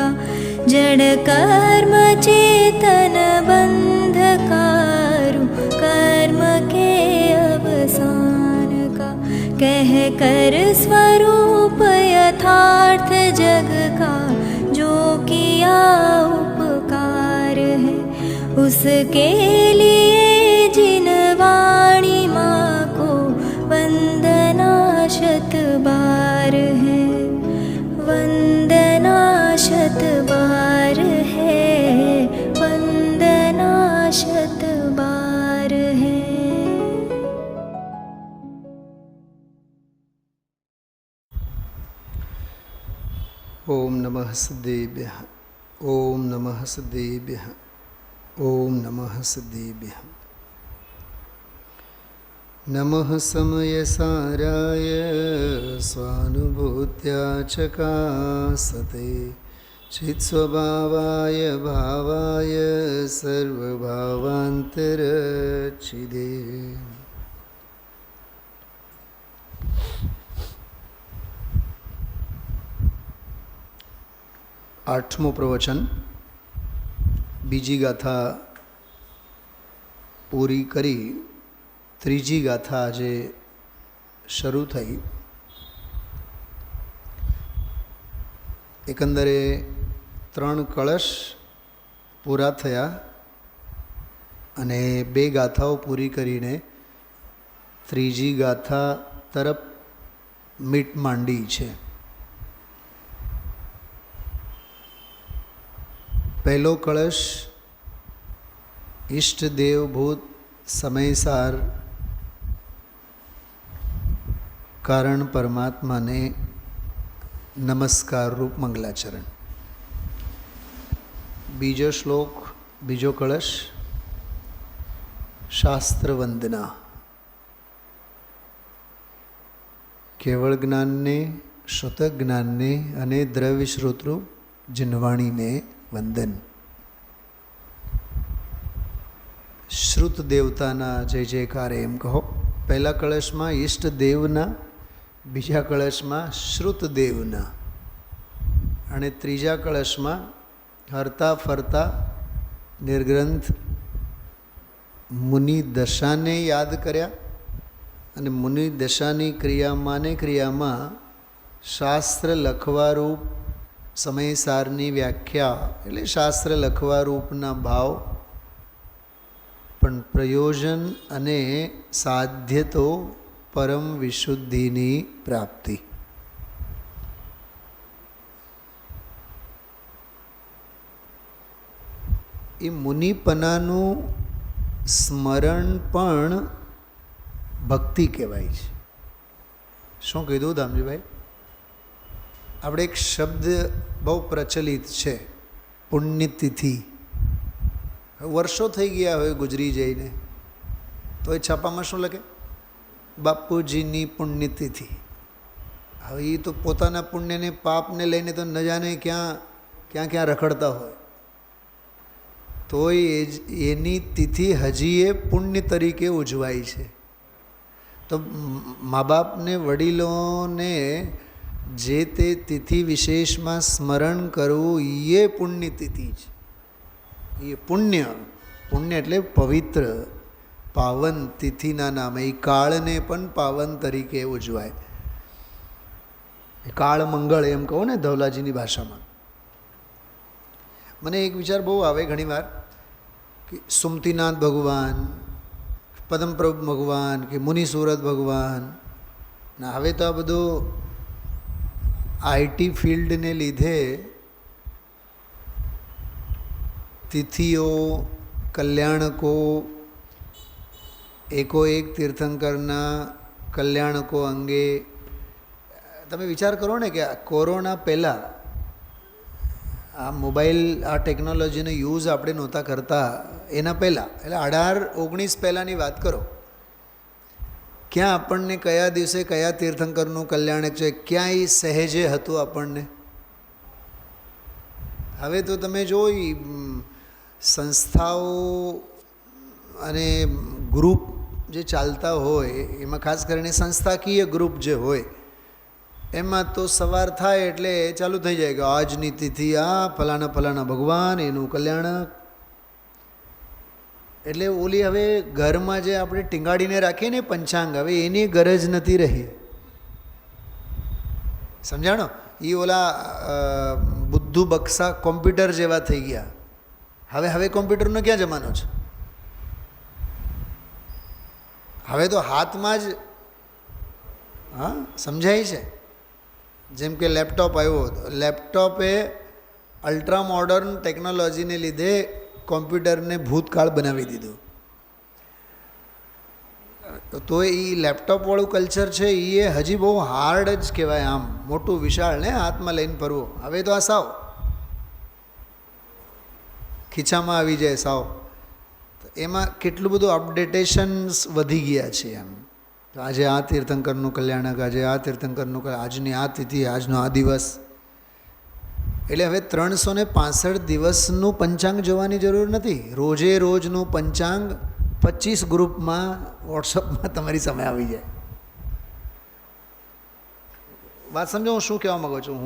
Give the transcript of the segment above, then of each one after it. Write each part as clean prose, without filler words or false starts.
का जड़ कर्म चेतन बंधकारु कर्म के अवसान का कह कर स्वरूप यथार्थ जग का जो किया उपकार है उसके लिए जिन वाणी माँ को वंदना शत बार है वंदना शत बार है वंदना शत बार है। ओम नमः सद्देभ्यः ओम नमः सद्देभ्यः ओम नमः सद्देभ्यः। नमः समयसाराय स्वानुभूत्या चकासते चित्स्वभावाय भावाय सर्वभावान्तरच्छिदे। आठमो प्रवचन बीजी गाथा पूरी करी त्रीजी गाथा આજે શરૂ થઈ। એકંદરે 3 કળશ પૂરા થયા અને 2 ગાથાઓ પૂરી કરીને ત્રીજી ગાથા તરફ મીટ માંડી છે। पहलो कलश इष्ट देवभूत समयसार कारण परमात्मा ने नमस्कार रूप मंगलाचरण। बीजो श्लोक बीजो कलश शास्त्र वंदना केवल ज्ञान ने श्रुत ज्ञान ने अने द्रव्य श्रोतरूप जिनवाणी ने वंदन। श्रुत देवताना जय जयकार एम कहो। पहला कलश में इष्ट देवना बीजा कलश में श्रुत देवना अने त्रीजा कलश में हरता फरता निर्ग्रंथ मुनि दशा ने याद कर्या अने मुनि दशानी क्रिया में शास्त्र लखवा रूप समयसारनी व्याख्या એટલે શાસ્ત્ર લખવા રૂપના ભાવ પણ પ્રયોજન અને સાધ્ય તો પરમ વિશુદ્ધિની પ્રાપ્તિ। એ મુનિપનાનું સ્મરણ પણ ભક્તિ કહેવાય છે। શું કીધું ધામજીભાઈ? આપણે એક શબ્દ બહુ પ્રચલિત છે પુણ્યતિથિ। વર્ષો થઈ ગયા હોય ગુજરી જઈને તો એ છાપામાં શું લખે? બાપુજીની પુણ્યતિથિ। હવે એ તો પોતાના પુણ્યને પાપને લઈને તો ન જાણે ક્યાં રખડતા હોય તોય એની તિથિ હજી એ પુણ્ય તરીકે ઉજવાય છે। તો મા બાપને વડીલોને જે તે તિથિ વિશેષમાં સ્મરણ કરવું એ પુણ્યતિથિ છે। એ પુણ્ય એટલે પવિત્ર પાવન તિથિના નામે એ કાળને પણ પાવન તરીકે ઉજવાય। કાળ મંગળ એમ કહો ને ધવલાજીની ભાષામાં। મને એક વિચાર બહુ આવે ઘણીવાર કે સુમતીનાથ ભગવાન, પદમપ્રભુ ભગવાન કે મુનિ સુરત ભગવાન ના હવે તો આ બધું આઈટી ફિલ્ડને લીધે તિથિઓ કલ્યાણકો એકોએક તીર્થંકરના કલ્યાણકો અંગે તમે વિચાર કરો ને કે કોરોના પહેલાં આ મોબાઈલ આ ટેકનોલોજીનો યુઝ આપણે નહોતા કરતા એના પહેલાં એટલે 18-19 પહેલાંની વાત કરો, ક્યાં આપણને કયા દિવસે કયા તીર્થંકરનું કલ્યાણક છે ક્યાં એ સહેજે હતું આપણને। હવે તો તમે જોઈ સંસ્થાઓ અને ગ્રુપ જે ચાલતા હોય એમાં ખાસ કરીને સંસ્થાકીય ગ્રુપ જે હોય એમાં તો સવાર થાય એટલે ચાલુ થઈ જાય કે આજની તિથિ આ ફલાણા ફલાણા ભગવાન એનું કલ્યાણ. એટલે ઓલી હવે ઘરમાં જે આપણે ટીંગાડીને રાખીએ ને પંચાંગ, હવે એની ગરજ નથી રહી. સમજાણો? એ ઓલા બુદ્ધુ બક્સા કોમ્પ્યુટર જેવા થઈ ગયા. હવે કોમ્પ્યુટરનો ક્યાં જમાનો છે? હવે તો હાથમાં જ હા સમજાય છે. જેમ કે લેપટોપ આવ્યો, લેપટોપે અલ્ટ્રા મોડર્ન ટેકનોલોજીને લીધે કોમ્પ્યુટરને ભૂતકાળ બનાવી દીધું. તો એ લેપટોપવાળું કલ્ચર છે એ હજી બહુ હાર્ડ જ કહેવાય. આમ મોટું વિશાળ ને હાથમાં લઈને ફરવું. હવે તો આ સાવ ખીચામાં આવી જાય સાવ. એમાં કેટલું બધું અપડેટેશન્સ વધી ગયા છે. એમ તો આજે આ તીર્થંકરનું કલ્યાણક, આજે આ તીર્થંકરનું, આજની આ તિથિ, આજનો આ દિવસ. એટલે હવે 365 દિવસનું પંચાંગ જોવાની જરૂર નથી. રોજે રોજનું પંચાંગ 25 ગ્રુપમાં વોટ્સઅપમાં તમારી સામે આવી જાય. વાત સમજો હું શું કહેવા માગું છું?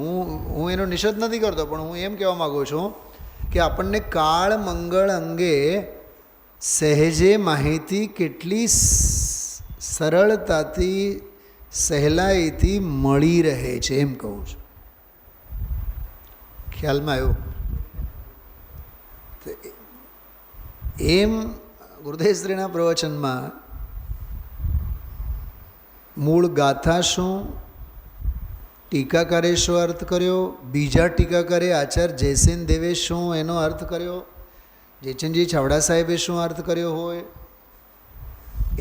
હું એનો નિષેધ નથી કરતો, પણ હું એમ કહેવા માગું છું કે આપણને કાળ મંગળ અંગે સહેજે માહિતી કેટલી સરળતાથી સહેલાઈથી મળી રહે છે એમ કહું છું. ખ્યાલમાં આવ્યો? એમ ગુરુદેવશ્રીના પ્રવચનમાં મૂળ ગાથા શું, ટીકાકારે શું અર્થ કર્યો, બીજા ટીકાકારે આચાર્ય જયસેન દેવે શું એનો અર્થ કર્યો, જયચંદજી છાવડા સાહેબે શું અર્થ કર્યો હોય,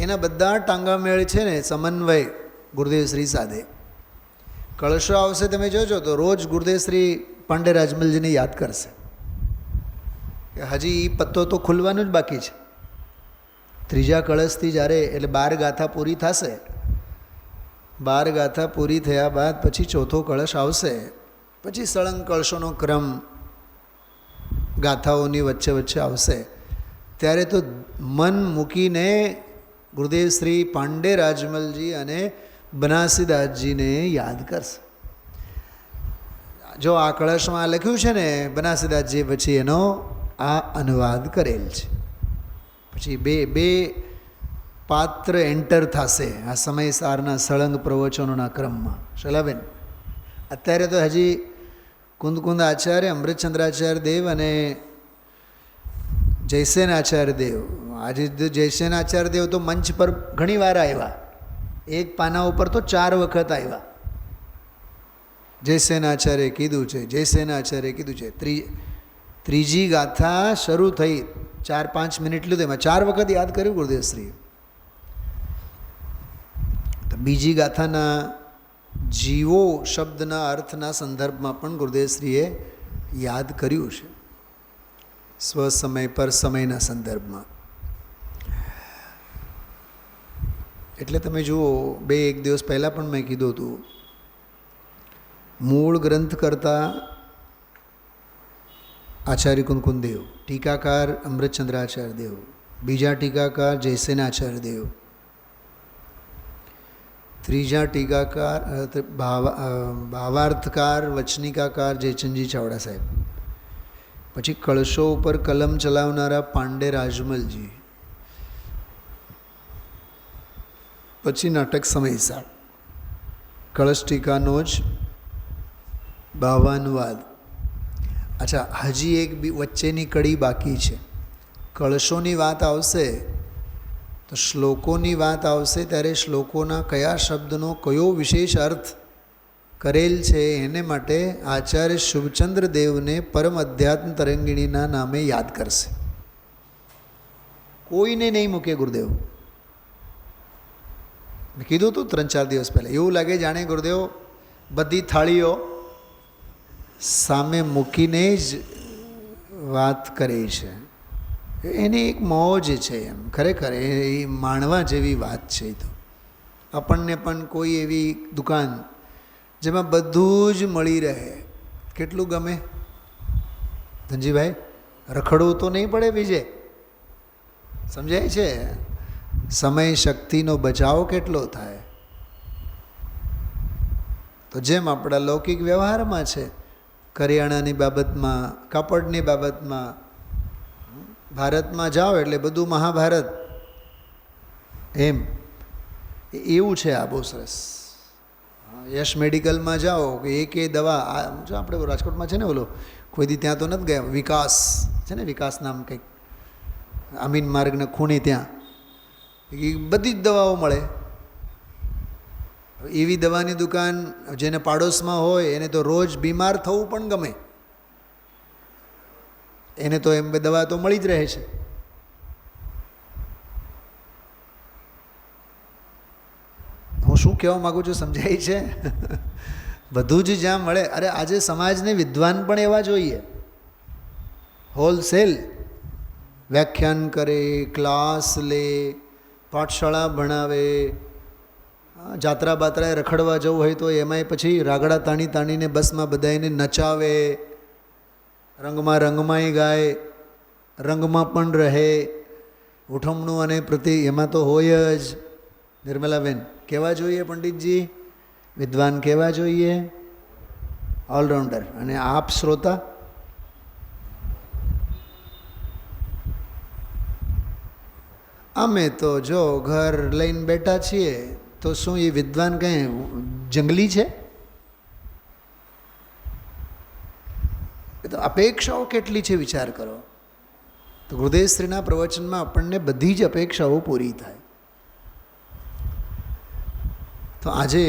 એના બધા ટાંગામેળ છે ને સમન્વય ગુરુદેવશ્રી સાથે. કળશો આવશે તમે જોજો તો રોજ ગુરુદેવશ્રી પાંડે રાજમલજીને યાદ કરશે કે હજી એ પત્તો તો ખુલવાનું જ બાકી છે. ત્રીજા કળશથી જ્યારે એટલે 12 ગાથા પૂરી થશે, 12 ગાથા પૂરી થયા બાદ પછી ચોથો કળશ આવશે. પછી સળંગ કળશોનો ક્રમ ગાથાઓની વચ્ચે વચ્ચે આવશે. ત્યારે તો મન મૂકીને ગુરુદેવ શ્રી પાંડે રાજમલજી અને બનાસીદાસજીને યાદ કરશે. જો આ કળશમાં લખ્યું છે ને બનાસીદાસજી, પછી એનો આ અનુવાદ કરેલ છે. પછી બે પાત્ર એન્ટર થશે આ સમયસારના સળંગ પ્રવચનોના ક્રમમાં. શલાબેન, અત્યારે તો હજી કુંદકુંદ આચાર્ય, અમૃતચંદ્રાચાર્ય દેવ અને જયસેન આચાર્ય દેવ. આજે જયસેન આચાર્ય દેવ તો મંચ પર ઘણી વાર આવ્યા. એક પાના ઉપર તો 4 વખત આવ્યા. જયસેન આચાર્ય કીધું છે, જયસેન આચાર્ય કીધું છે. ત્રીજી ગાથા શરૂ થઈ 4-5 મિનિટ લીધું, એમાં 4 વખત યાદ કર્યું ગુરુદેવશ્રીએ. તો બીજી ગાથાના જીવો શબ્દના અર્થના સંદર્ભમાં પણ ગુરુદેવશ્રીએ યાદ કર્યું છે, સ્વસમય પર સમયના સંદર્ભમાં. એટલે તમે જુઓ, 2-1 દિવસ પહેલાં પણ મેં કીધું હતું, મૂળ ગ્રંથ કરતા આચાર્ય કુંદકુંદ દેવ, ટીકાકાર અમૃતચંદ્રાચાર્ય દેવ, બીજા ટીકાકાર જયસેન આચાર્ય દેવ, ત્રીજા ટીકાકાર ભાવાર્થકાર વચનિકાકાર જયચંદજી છાવડા સાહેબ, પછી કળશો ઉપર કલમ ચલાવનારા પાંડે રાજમલજી, પછી નાટક સમયસાર, કળશ ટીકાનો જ ભાવાનુવાદ. અચ્છા, હજી એક વચ્ચેની કડી બાકી છે. કળશોની વાત આવશે તો શ્લોકોની વાત આવશે, ત્યારે શ્લોકોના કયા શબ્દનો કયો વિશેષ અર્થ કરેલ છે એને માટે આચાર્ય શુભચંદ્ર દેવને પરમ અધ્યાત્મ તરંગિણીના નામે યાદ કરશે. કોઈને નહીં મૂકે ગુરુદેવ. મેં કીધું હતું 3-4 દિવસ પહેલાં, એવું લાગે જાણે ગુરુદેવ બધી થાળીઓ સામે મૂકીને જ વાત કરે છે. એની એક મોજ છે. એમ ખરેખર એ માણવા જેવી વાત છે. તો આપણને પણ કોઈ એવી દુકાન જેમાં બધું જ મળી રહે, કેટલું ગમે ધનજીભાઈ? રખડવું તો નહીં પડે બીજે, સમજાય છે? સમય શક્તિનો બચાવ કેટલો થાય. તો જેમ આપણા લૌકિક વ્યવહારમાં છે, કરિયાણાની બાબતમાં, કાપડની બાબતમાં, ભારતમાં જાઓ એટલે બધું મહાભારત, એમ એવું છે. આ બહુ સરસ. યશ મેડિકલમાં જાઓ કે એકે દવા, જો આપણે રાજકોટમાં છે ને ઓલો, કોઈ દી ત્યાં તો નથી ગયા, વિકાસ છે ને, વિકાસ નામ કંઈક, અમીન માર્ગના ખૂણે ત્યાં એ બધી જ દવાઓ મળે. એવી દવાની દુકાન જેને પાડોશમાં હોય એને તો રોજ બીમાર થવું પણ ગમે, એને તો એમ દવા તો મળી જ રહે છે. હું શું કહેવા માગું છું સમજાય છે? બધું જ જ્યાં મળે. અરે આજે સમાજને વિદ્વાન પણ એવા જોઈએ, હોલસેલ વ્યાખ્યાન કરે, ક્લાસ લે, પાઠશાળા ભણાવે, જાત્રા બાત્રાએ રખડવા જવું હોય તો એમાંય પછી રાગડા તાણી તાણીને બસમાં બધાને નચાવે, રંગમાંય ગાય, રંગમાં પણ રહે, ઉઠમણું અને પ્રતિ એમાં તો હોય જ. નિર્મલાબેન કેવા જોઈએ પંડિતજી? વિદ્વાન કેવા જોઈએ? ઓલરાઉન્ડર. અને આપ શ્રોતા? અમે તો જો ઘર લઈને બેઠા છીએ, તો શું એ વિદ્વાન કંઈ જંગલી છે? એ તો અપેક્ષાઓ કેટલી છે વિચાર કરો. તો ગુરુદેવશ્રીના પ્રવચનમાં આપણને બધી જ અપેક્ષાઓ પૂરી થાય. તો આજે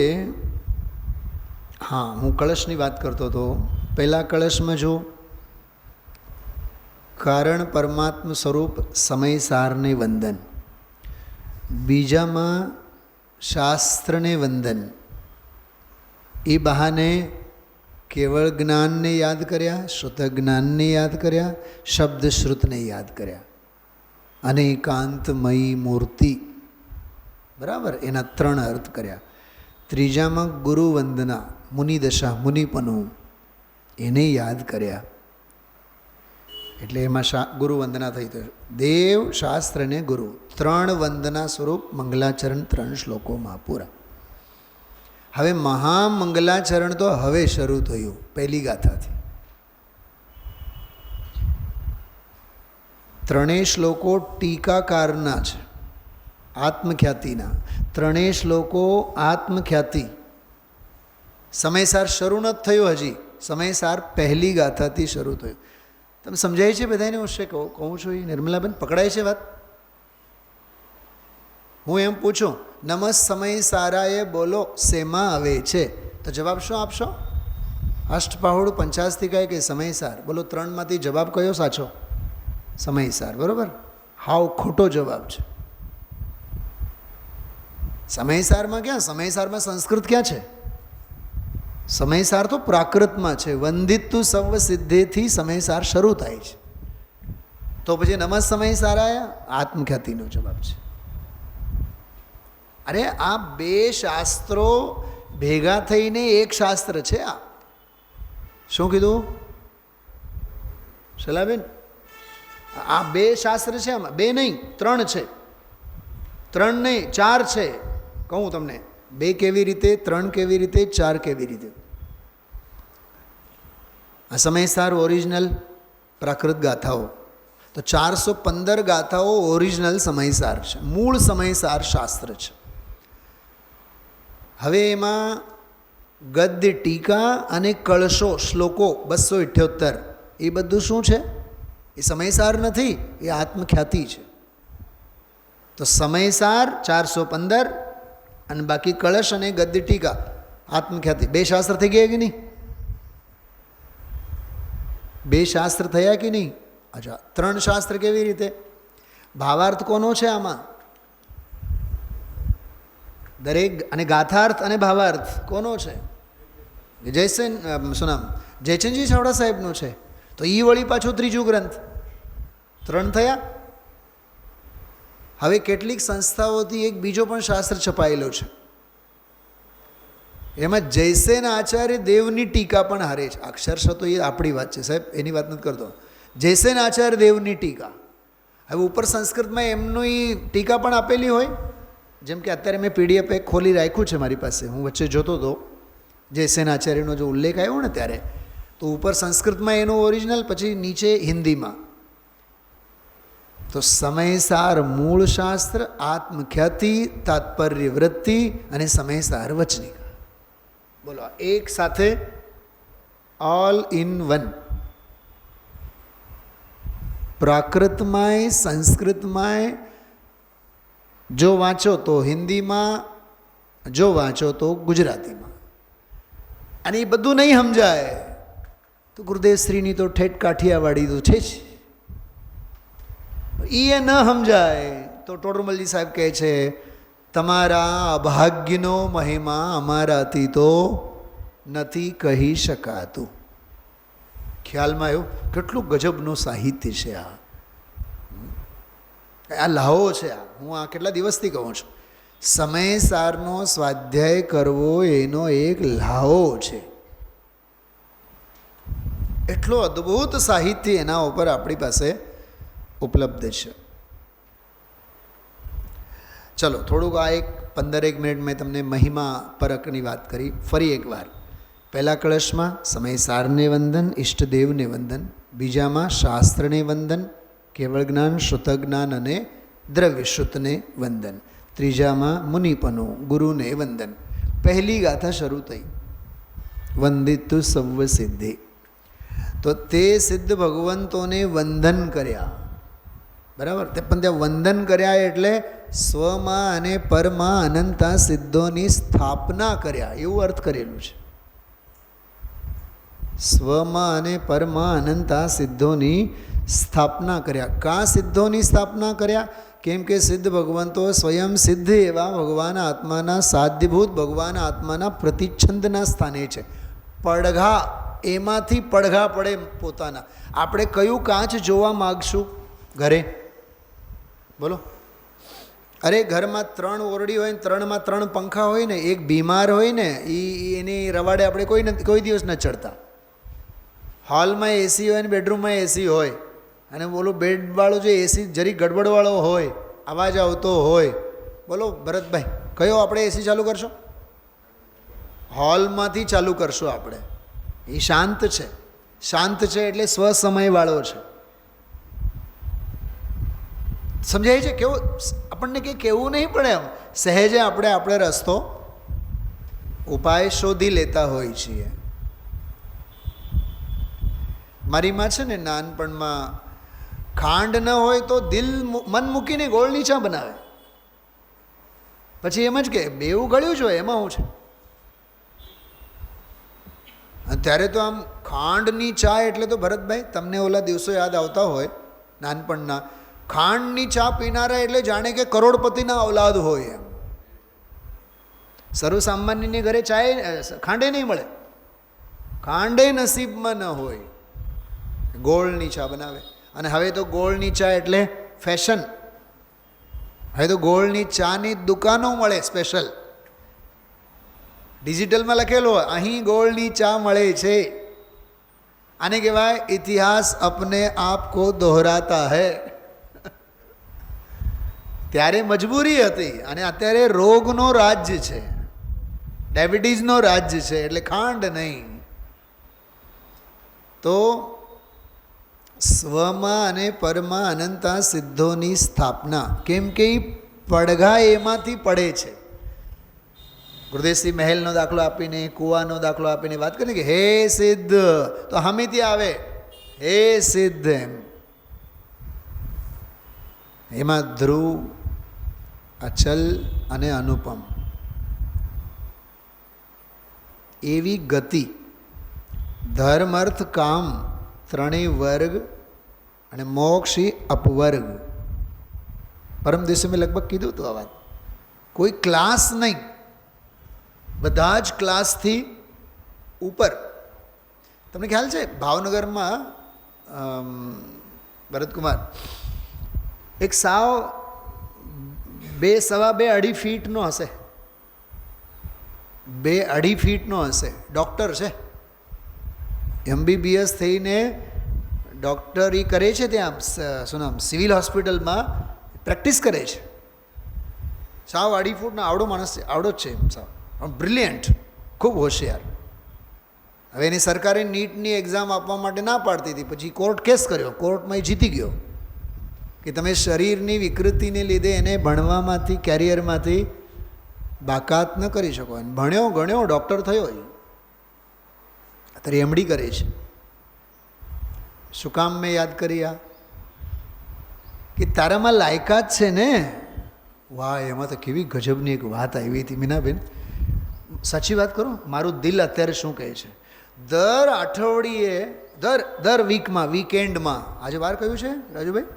હા, હું કળશની વાત કરતો હતો. પહેલાં કળશમાં જો કારણ પરમાત્મ સ્વરૂપ સમય સારને વંદન, બીજામાં શાસ્ત્રને વંદન. એ બહાને કેવળ જ્ઞાનને યાદ કર્યા, શ્રુત જ્ઞાનને યાદ કર્યા, શબ્દ શ્રુતને યાદ કર્યા, અને એકાંતમયી મૂર્તિ, બરાબર, એના 3 અર્થ કર્યા. ત્રીજામાં ગુરુ વંદના, મુનિદશા, મુનિપનું, એને યાદ કર્યા. એટલે એમાં ગુરુ વંદના થઈ. તો દેવ, શાસ્ત્ર અને ગુરુ 3 વંદના સ્વરૂપ મંગલાચરણ 3 શ્લોકોમાં પૂરા. હવે મહામંગલાચરણ તો હવે શરૂ થયું, પહેલી ગાથાથી. 3 શ્લોકો ટીકાકારના છે, આત્મખ્યાતિના. 3 શ્લોકો આત્મખ્યાતિ. સમયસાર શરૂ નથી થયું હજી, સમયસાર પહેલી ગાથાથી શરૂ થયું. તમે સમજાય છે બધાને? હું છે કહું છું એ નિર્મલાબેન પકડાય છે વાત? હું એમ પૂછું, નમઃ સમય સારાએ બોલો શેમાં આવે છે? તો જવાબ શું આપશો? અષ્ટપાહુડ 50 કે સમયસાર. બોલો 3માંથી જવાબ કયો સાચો? સમયસાર. બરાબર? હાવ ખોટો જવાબ છે. સમયસારમાં ક્યાં? સમયસારમાં સંસ્કૃત ક્યાં છે? સમયસાર તો પ્રાકૃતમાં છે. વંદિતુ સર્વ સિદ્ધેથી સમયસાર શરૂ થાય છે. તો પછી નમઃ સમય સારાય આત્મખ્યાતિનો જવાબ છે. અરે આ 2 શાસ્ત્રો ભેગા થઈને એક શાસ્ત્ર છે. આ શું કીધું શલાબેન? આ 2 શાસ્ત્ર છે. આમાં 2 નહીં 3 છે. 3 નહીં 4 છે. કહું તમને 2 કેવી રીતે, 3 કેવી રીતે, 4 કેવી રીતે. આ સમયસાર ઓરિજિનલ પ્રાકૃત ગાથાઓ. તો 415 ગાથાઓ ઓરિજિનલ સમયસાર છે, મૂળ સમયસાર શાસ્ત્ર છે. હવે એમાં ગદ્ય ટીકા અને કળશો શ્લોકો 278, એ બધું શું છે? એ સમયસાર નથી, એ આત્મખ્યાતિ છે. તો સમયસાર 415 અને બાકી કળશ અને ગદ્ય ટીકા આત્મખ્યાતિ. 2 શાસ્ત્ર થઈ ગયા કે નહીં? 2 શાસ્ત્ર થયા કે નહીં? અચ્છા, 3 શાસ્ત્ર કેવી રીતે? ભાવાર્થ કોનો છે આમાં? દરેક. અને ગાથાર્થ અને ભાવાર્થ કોનો છે? જયસેન શું નામ? જયચંદજી ચાવડા સાહેબનો છે. તો એ વળી પાછો 3જો ગ્રંથ. 3 થયા. હવે કેટલીક સંસ્થાઓથી એક બીજો પણ શાસ્ત્ર છપાયેલો છે, એમાં જયસેન આચાર્ય દેવની ટીકા પણ હારે છે. અક્ષરશઃ તો એ આપણી વાત છે સાહેબ, એની વાત નથી કરતો. જયસેન આચાર્ય દેવની ટીકા. હવે ઉપર સંસ્કૃતમાં એમનું એ ટીકા પણ આપેલી હોય. જેમ કે અત્યારે મેં PDF એક ખોલી રાખ્યું છે મારી પાસે, હું વચ્ચે જોતો હતો. જે સેનાચાર્યનો જો ઉલ્લેખ આવ્યો ને ત્યારે, તો ઉપર સંસ્કૃતમાં એનું ઓરિજિનલ, પછી નીચે હિન્દીમાં. તો સમયસાર મૂળ શાસ્ત્ર, આત્મખ્યાતિ, તાત્પર્ય વૃત્તિ અને સમયસાર વચનિકા. બોલો, એક સાથે ઓલ ઇન વન. પ્રાકૃતમાંય સંસ્કૃતમાંય જો વાંચો તો હિન્દીમાં, જો વાંચો તો ગુજરાતીમાં. અને એ બધું નહીં સમજાય તો ગુરુદેવશ્રીની તો ઠેઠ કાઠિયાવાડી તો છે જ. એ ન સમજાય તો ટોડરમલજી સાહેબ કહે છે, તમારા અભાગ્યનો મહિમા અમારાથી તો નથી કહી શકાતું. ખ્યાલમાં આવ્યું? કેટલું ગજબનું સાહિત્ય છે આ લાહો છે આ. હું આ કેટલા દિવસથી કહું છું, સમયસારનો સ્વાધ્યાય કરવો એનો એક લાહો છે. એટલો અદ્ભુત સાહિત્ય એના ઉપર આપણી પાસે ઉપલબ્ધ છે. ચલો, થોડુંક આ એક 15 મિનિટ મેં તમને મહિમા પરકની વાત કરી. ફરી એકવાર, પહેલા કળશમાં સમયસારને વંદન, ઈષ્ટદેવને વંદન. બીજામાં શાસ્ત્રને વંદન, કેવળ જ્ઞાન, શ્રુત જ્ઞાન અને દ્રવ્યશ્રુતને વંદન. ત્રીજામાં મુનિપનો, ગુરુને વંદન. પહેલી ગાથા શરૂ થઈ, વંદિતુ સર્વ સિદ્ધિ. તો તે સિદ્ધ ભગવંતોને વંદન કર્યા, બરાબર. તે પણ ત્યાં વંદન કર્યા એટલે સ્વમાં અને પરમાં અનંતા સિદ્ધોની સ્થાપના કર્યા, એવું અર્થ કરેલું છે. સ્વમાં અને પરમાં અનંતા સિદ્ધોની સ્થાપના કર્યા. કા સિદ્ધોની સ્થાપના કર્યા? કેમ કે સિદ્ધ ભગવંતો સ્વયં સિદ્ધ એવા ભગવાન આત્માના સાધ્યભૂત ભગવાન આત્માના પ્રતિચ્છંદના સ્થાને છે. પડઘા, એમાંથી પડઘા પડે પોતાના. આપણે કયું કાચ જોવા માગશું ઘરે? બોલો. અરે ઘરમાં 3 ઓરડી હોય ને 3માં 3 પંખા હોય ને, એક બીમાર હોય ને એની રવાડે આપણે કોઈ દિવસ ન ચડતા. હોલમાં એસી હોય ને બેડરૂમમાં એસી હોય, અને બોલો બેડવાળો જે એસી જરી ગડબડવાળો હોય, અવાજ આવતો હોય, બોલો ભરતભાઈ, કયો આપણે એસી ચાલુ કરશો? હોલમાંથી ચાલુ કરશું આપણે. એ શાંત છે. શાંત છે એટલે સ્વસમયવાળો છે. સમજાય છે? કેવું આપણને કંઈ કહેવું નહીં પડે. એમ સહેજે આપણે રસ્તો ઉપાય શોધી લેતા હોય છીએ. મારી માં છે ને, નાનપણમાં ખાંડ ન હોય તો મન મૂકીને ગોળની ચા બનાવે. પછી એમ જ કે બેવું ગળ્યું જ હોય, એમાં શું છે? ત્યારે તો આમ ખાંડની ચા એટલે તો ભરતભાઈ, તમને ઓલા દિવસો યાદ આવતા હોય નાનપણના, ખાંડની ચા પીનારા એટલે જાણે કે કરોડપતિના ઔલાદ હોય એમ. સર્વસામાન્યની ઘરે ચાય ખાંડે નહીં મળે, ખાંડે નસીબમાં ન હોય, ગોળની ચા બનાવે. અને હવે તો ગોળની ચા એટલે ફેશન. હવે તો ગોળની ચાની દુકાનો મળે સ્પેશિયલ. ડિજિટલમાં લખેલો અહીં ગોળની ચા મળે છે. આને કહેવાય ઇતિહાસ અપને આપ કો દોહરાતા હૈ. ત્યારે મજબૂરી હતી અને અત્યારે રોગનો રાજ્ય છે, ડાયાબિટીસનો રાજ્ય છે, એટલે ખાંડ નહીં. તો સ્વમાં અને પરમાં અનંતા સિદ્ધોની સ્થાપના. કેમ કે પડઘા એમાંથી પડે છે. ગુરુદેવશ્રી મહેલનો દાખલો આપીને, કૂવાનો દાખલો આપીને વાત કરીને કે હે સિદ્ધ, તો હમીથી આવે હે સિદ્ધ એમ. એમાં ધ્રુવ, અચલ અને અનુપમ એવી ગતિ, ધર્મ અર્થ કામ ત્રણેય વર્ગ અને મોક્ષ એ અપવર્ગ. પરમ દિવસે મેં લગભગ કીધું હતું આ વાત. કોઈ ક્લાસ નહીં, બધા જ ક્લાસથી ઉપર. તમને ખ્યાલ છે ભાવનગરમાં ભરતકુમાર એક સાવ 2, સવા 2, 2.5 ફીટનો હશે, 2, 2.5 ફીટનો હશે, ડૉક્ટર છે, MBBS થઈને ડૉક્ટરી કરે છે ત્યાં, શું નામ, સિવિલ હોસ્પિટલમાં પ્રેક્ટિસ કરે છે. સાવ 2.5 ફૂટનો આવડો માણસ છે, આવડો જ છે સાવ, બ્રિલિયન્ટ, ખૂબ હોશિયાર. હવે એની સરકારે નીટની એક્ઝામ આપવા માટે ના પાડતી હતી, પછી કોર્ટ કેસ કર્યો, કોર્ટમાં એ જીતી ગયો કે તમે શરીરની વિકૃતિને લીધે એને ભણવામાંથી, કેરિયરમાંથી બાકાત ન કરી શકો. અને ભણ્યો ગણ્યો ડૉક્ટર થયો, અત્યારે એમડી કરે છે. શું કામ મેં યાદ કરી આ કે તારામાં લાયકાત છે ને. વાહ, એમાં તો કેવી ગજબની એક વાત આવી હતી મીનાબેન. સાચી વાત કરો, મારું દિલ અત્યારે શું કહે છે. દર અઠવાડિયે, દર વીકમાં, વીકેન્ડમાં, આજે વાર કયું છે રાજુભાઈ?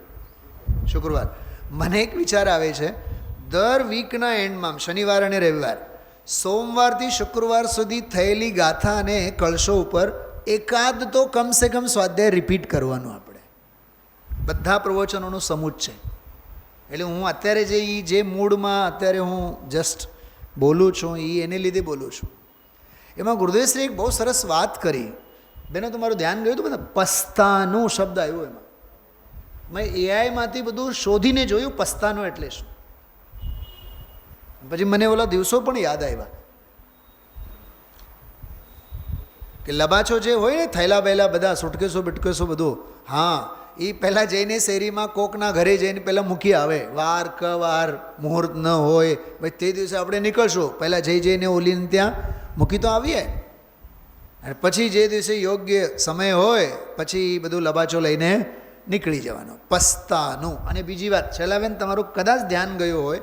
શુક્રવાર. મને એક વિચાર આવે છે, દર વીકના એન્ડમાં, શનિવાર અને રવિવાર, સોમવારથી શુક્રવાર સુધી થયેલી ગાથા અને કળશો ઉપર એકાદ તો કમસે કમ સ્વાધ્યાય રિપીટ કરવાનું. આપણે બધા પ્રવચનોનું સમૂહ છે. એટલે હું અત્યારે જે મૂડમાં અત્યારે હું જસ્ટ બોલું છું એને લીધે બોલું છું. એમાં ગુરુદેવશ્રી એક બહુ સરસ વાત કરી. બેનો તમારું ધ્યાન ગયું હતું? બધા પસ્તાનું શબ્દ આવ્યો એમાં. મેં એઆઈમાંથી બધું શોધીને જોયું પસ્તાનો એટલે શું. પછી મને ઓલા દિવસો પણ યાદ આવ્યા કે લબાચો જે હોય ને, થયેલા વહેલા બધા સુટકેસો બિટકેસો બધું, હા, એ પહેલાં જઈને શેરીમાં કોકના ઘરે જઈને પહેલાં મૂકી આવે. વાર કવાર મુહૂર્ત ન હોય ભાઈ, તે દિવસે આપણે નીકળશું, પહેલાં જઈને ઓલીને ત્યાં મૂકી તો આવીએ, અને પછી જે દિવસે યોગ્ય સમય હોય પછી બધું લબાચો લઈને નીકળી જવાનો. પસ્તાનું. અને બીજી વાત, છેલ્લાબેન તમારું કદાચ ધ્યાન ગયું હોય,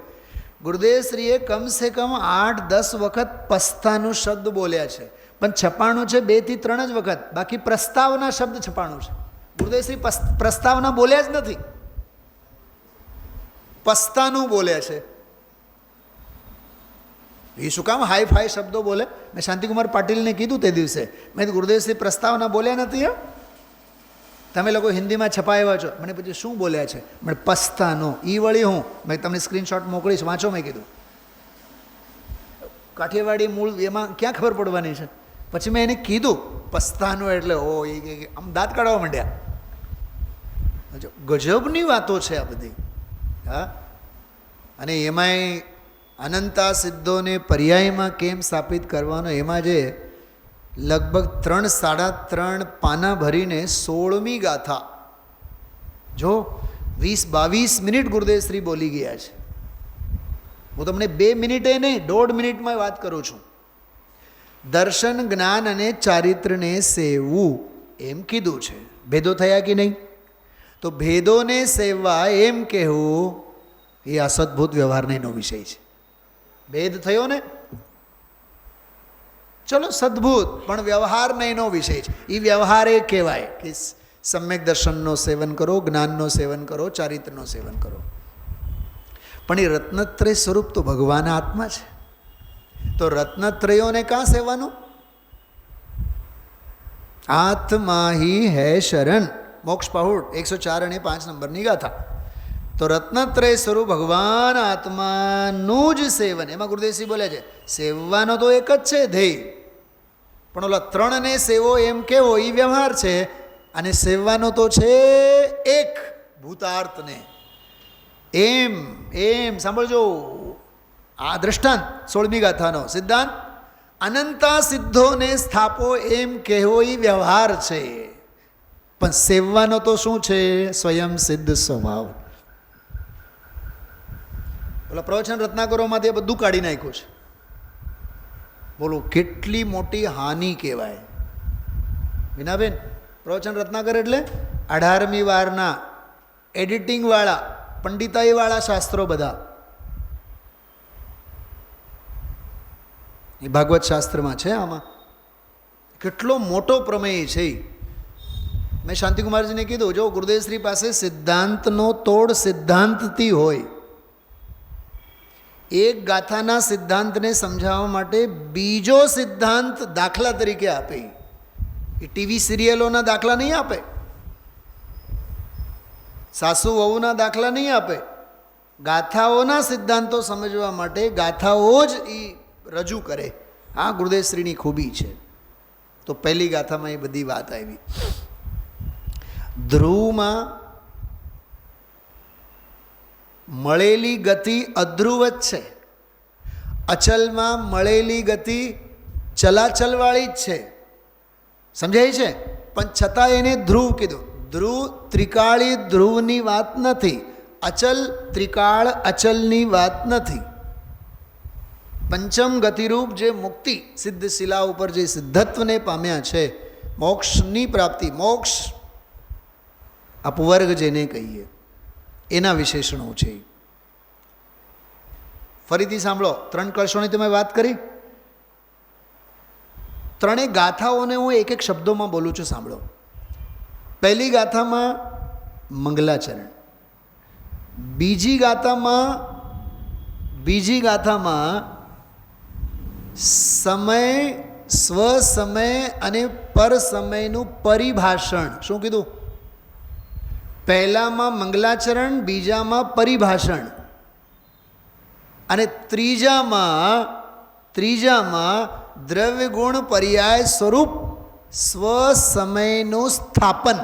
ગુરુદેવશ્રીએ કમસે કમ 8-10 વખત પસ્તાનું શબ્દ બોલ્યા છે, પણ છપાણું છે 2 થી 3 જ વખત. બાકી પ્રસ્તાવના શબ્દ છપાણું છે. ગુરુદેવશ્રી પ્રસ્તાવના બોલ્યા જ નથી, પસ્તાનું બોલ્યા છે. એ શું કામ હાઈ ફાઈ શબ્દો બોલે? મેં શાંતિકુમાર પાટીલને કીધું તે દિવસે, મેં ગુરુદેવશ્રી પ્રસ્તાવના બોલ્યા નથી. તમે લોકો હિન્દીમાં છપાયા છો. મને પછી શું બોલ્યા છે? મને પસ્તાનો. ઈ વળી હું મેં તમને સ્ક્રીનશોટ મોકલીશ, વાંચો. મેં કીધું કાઠિયાવાડી મૂળ એમાં ક્યાં ખબર પડવાની છે? પછી મેં એને કીધું પસ્તાનો એટલે ઓ, એ આમ દાંત કાઢવા માંડ્યા. ગજબની વાતો છે આ બધી. હા, અને એમાંય અનંતા સિદ્ધોને પર્યાયમાં કેમ સ્થાપિત કરવાનો, એમાં જે લગભગ 3-3.5 પાના ભરીને 16મી ગાથા, જો 20-22 મિનિટ ગુરુદેવશ્રી બોલી ગયા છે. હું તમને 2 મિનિટે નહીં, 1.5 મિનિટમાં વાત કરું છું. દર્શન, જ્ઞાન અને ચારિત્રને સેવવું એમ કીધું છે. ભેદો થયા કે નહીં? તો ભેદોને સેવવા એમ કહેવું એ અસદભૂત વ્યવહારનો વિષય છે. ભેદ થયો ને, ચલો સદભૂત, પણ વ્યવહાર નહીંનો વિષય છે. એ વ્યવહાર એ કહેવાય કે સમ્યક દર્શનનો સેવન કરો, જ્ઞાનનો સેવન કરો, ચારિત્રનો સેવન કરો. પણ એ રત્નત્રય સ્વરૂપ તો ભગવાન આત્મા છે. તો રત્નત્રયોને કાં સેવાનું? આત્મા હી હૈ શરણ. મોક્ષ પહુડ 104 અને 5 નંબરની ગાથા. તો રત્નત્રય સ્વરૂપ ભગવાન આત્માનું જ સેવન. એમાં ગુરુદેવશ્રી બોલે છે સેવવાનો તો એક જ છે ધ્યેય, પણ ઓલા 3ને સેવો એમ કેવો એ વ્યવહાર છે, અને સેવવાનો તો છે એક ભૂતાર્થને. એમ સાંભળજો આ દ્રષ્ટાંત 16મી ગાથાનો સિદ્ધાંત. અનંતા સિદ્ધોને સ્થાપો એમ કહેવો એ વ્યવહાર છે, પણ સેવવાનો તો શું છે? સ્વયં સિદ્ધ સ્વભાવ. ઓલા પ્રવચન રત્નાકરોમાંથી બધું કાઢી નાખ્યું છે. બોલો કેટલી મોટી હાનિ કહેવાય. મીનાબેન, પ્રવચન રત્નાકર એટલે 18મી વારના એડિટિંગવાળા, પંડિતાઈવાળા શાસ્ત્રો બધા. એ ભાગવત શાસ્ત્રમાં છે. આમાં કેટલો મોટો પ્રમેય છે. મેં શાંતિકુમારજીને કીધું, જો ગુરુદેવશ્રી પાસે સિદ્ધાંતનો તોડ સિદ્ધાંતથી હોય, એક ગાથાના સિદ્ધાંતને સમજાવવા માટે બીજો સિદ્ધાંત દાખલા તરીકે આપે. એ ટીવી સિરિયલોના દાખલા નહીં આપે, સાસુ વહુના દાખલા નહીં આપે. ગાથાઓના સિદ્ધાંતો સમજવા માટે ગાથાઓ જ એ રજૂ કરે. આ ગુરુદેવશ્રીની ખૂબી છે. તો પહેલી ગાથામાં એ બધી વાત આવી. ધ્રુવમાં મળેલી ગતિ અધ્રુવ જ છે, અચલમાં મળેલી ગતિ ચલાચલવાળી જ છે. સમજાય છે? પણ છતાં એને ધ્રુવ કીધું. ધ્રુવ ત્રિકાળી ધ્રુવની વાત નથી, અચલ ત્રિકાળ અચલની વાત નથી. પંચમ ગતિરૂપ જે મુક્તિ સિદ્ધ શિલા ઉપર જે સિદ્ધત્વને પામ્યા છે, મોક્ષની પ્રાપ્તિ, મોક્ષ અપવર્ગ જેને કહીએ, એના વિશેષણો છે. ફરીથી સાંભળો, 3 કળશોની તમે વાત કરી. ત્રણેય ગાથાઓને હું એક એક શબ્દોમાં બોલું છું, સાંભળો. પહેલી ગાથામાં મંગલાચરણ, બીજી ગાથામાં સમય, સ્વસમય અને પરસમયનું પરિભાષણ. શું કીધું? પહેલામાં મંગલાચરણ, બીજામાં પરિભાષણ અને ત્રીજામાં દ્રવ્ય ગુણ પર્યાય સ્વરૂપ સ્વસમયનું સ્થાપન.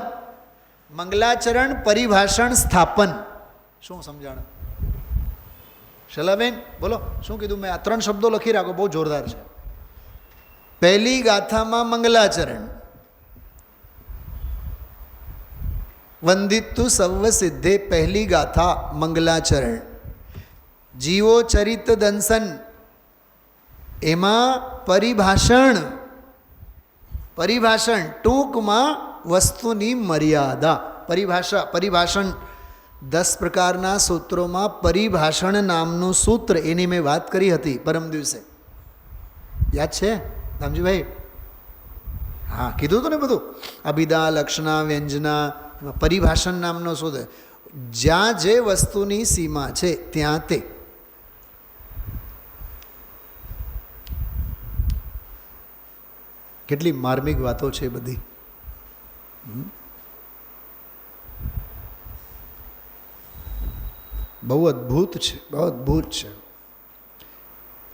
મંગલાચરણ, પરિભાષણ, સ્થાપન. શું સમજાણ? શલાબેન બોલો, શું કીધું મેં? આ 3 શબ્દો લખી રાખો, બહુ જોરદાર છે. પહેલી ગાથામાં મંગલાચરણ, વંદિતુ સર્વ સિદ્ધે, પહેલી ગાથા મંગલાચરણ. જીવો ચરિત દંસન, એમાં પરિભાષણ. ટૂંકમાં વસ્તુની મર્યાદા. પરિભાષણ 10 પ્રકારના સૂત્રોમાં પરિભાષણ નામનું સૂત્ર, એની મેં વાત કરી હતી પરમ દિવસે. યાદ છે રામજીભાઈ? હા, કીધું હતું ને બધું. અભિદા, લક્ષણા, વ્યંજના, પરિભાષણ નામનો સૂત્ર. જ્યાં જે વસ્તુની સીમા છે ત્યાં તે. કેટલી માર્મિક વાતો છે બધી. બહુ અદ્ભુત છે, બહુ અદ્ભુત છે.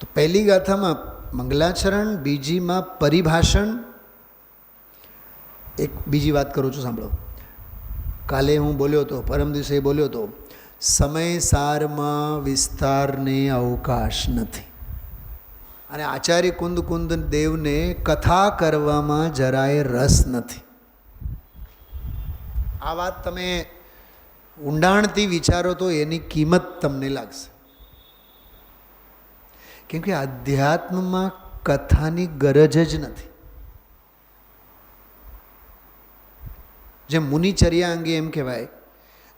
તો પહેલી ગાથામાં મંગલાચરણ, બીજીમાં પરિભાષણ. એક બીજી વાત કરું છું, સાંભળો. કાલે હું બોલ્યો હતો, પરમ દિવસે બોલ્યો હતો, સમય સારમાં વિસ્તારને અવકાશ નથી. અને આચાર્ય કુંદ દેવને કથા કરવામાં જરાય રસ નથી. આ વાત તમે ઊંડાણથી વિચારો તો એની કિંમત તમને લાગશે. કેમ કે અધ્યાત્મમાં કથાની ગરજ જ નથી. જેમ મુનિચર્યા અંગે એમ કહેવાય,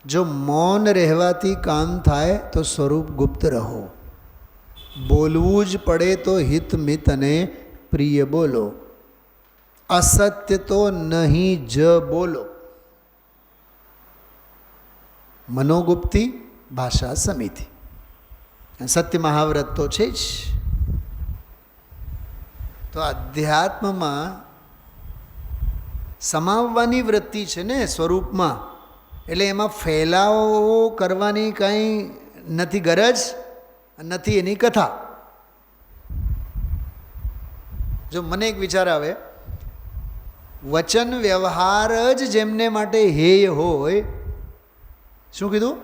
જો મૌન રહેવાથી કામ થાય તો સ્વરૂપ ગુપ્ત રહો. બોલવું જ પડે તો હિત મિત અને પ્રિય બોલો, અસત્ય તો નહીં જ બોલો. મનોગુપ્તિ, ભાષા સમિતિ. સત્ય મહાવ્રત તો છે જ. તો અધ્યાત્મમાં સમાવવાની વૃત્તિ છે ને સ્વરૂપમાં, એટલે એમાં ફેલાવો કરવાની કાંઈ નથી ગરજ, નથી એની કથા. જો મને એક વિચાર આવે, વચન વ્યવહાર જ જેમને માટે હેય હોય. શું કીધું?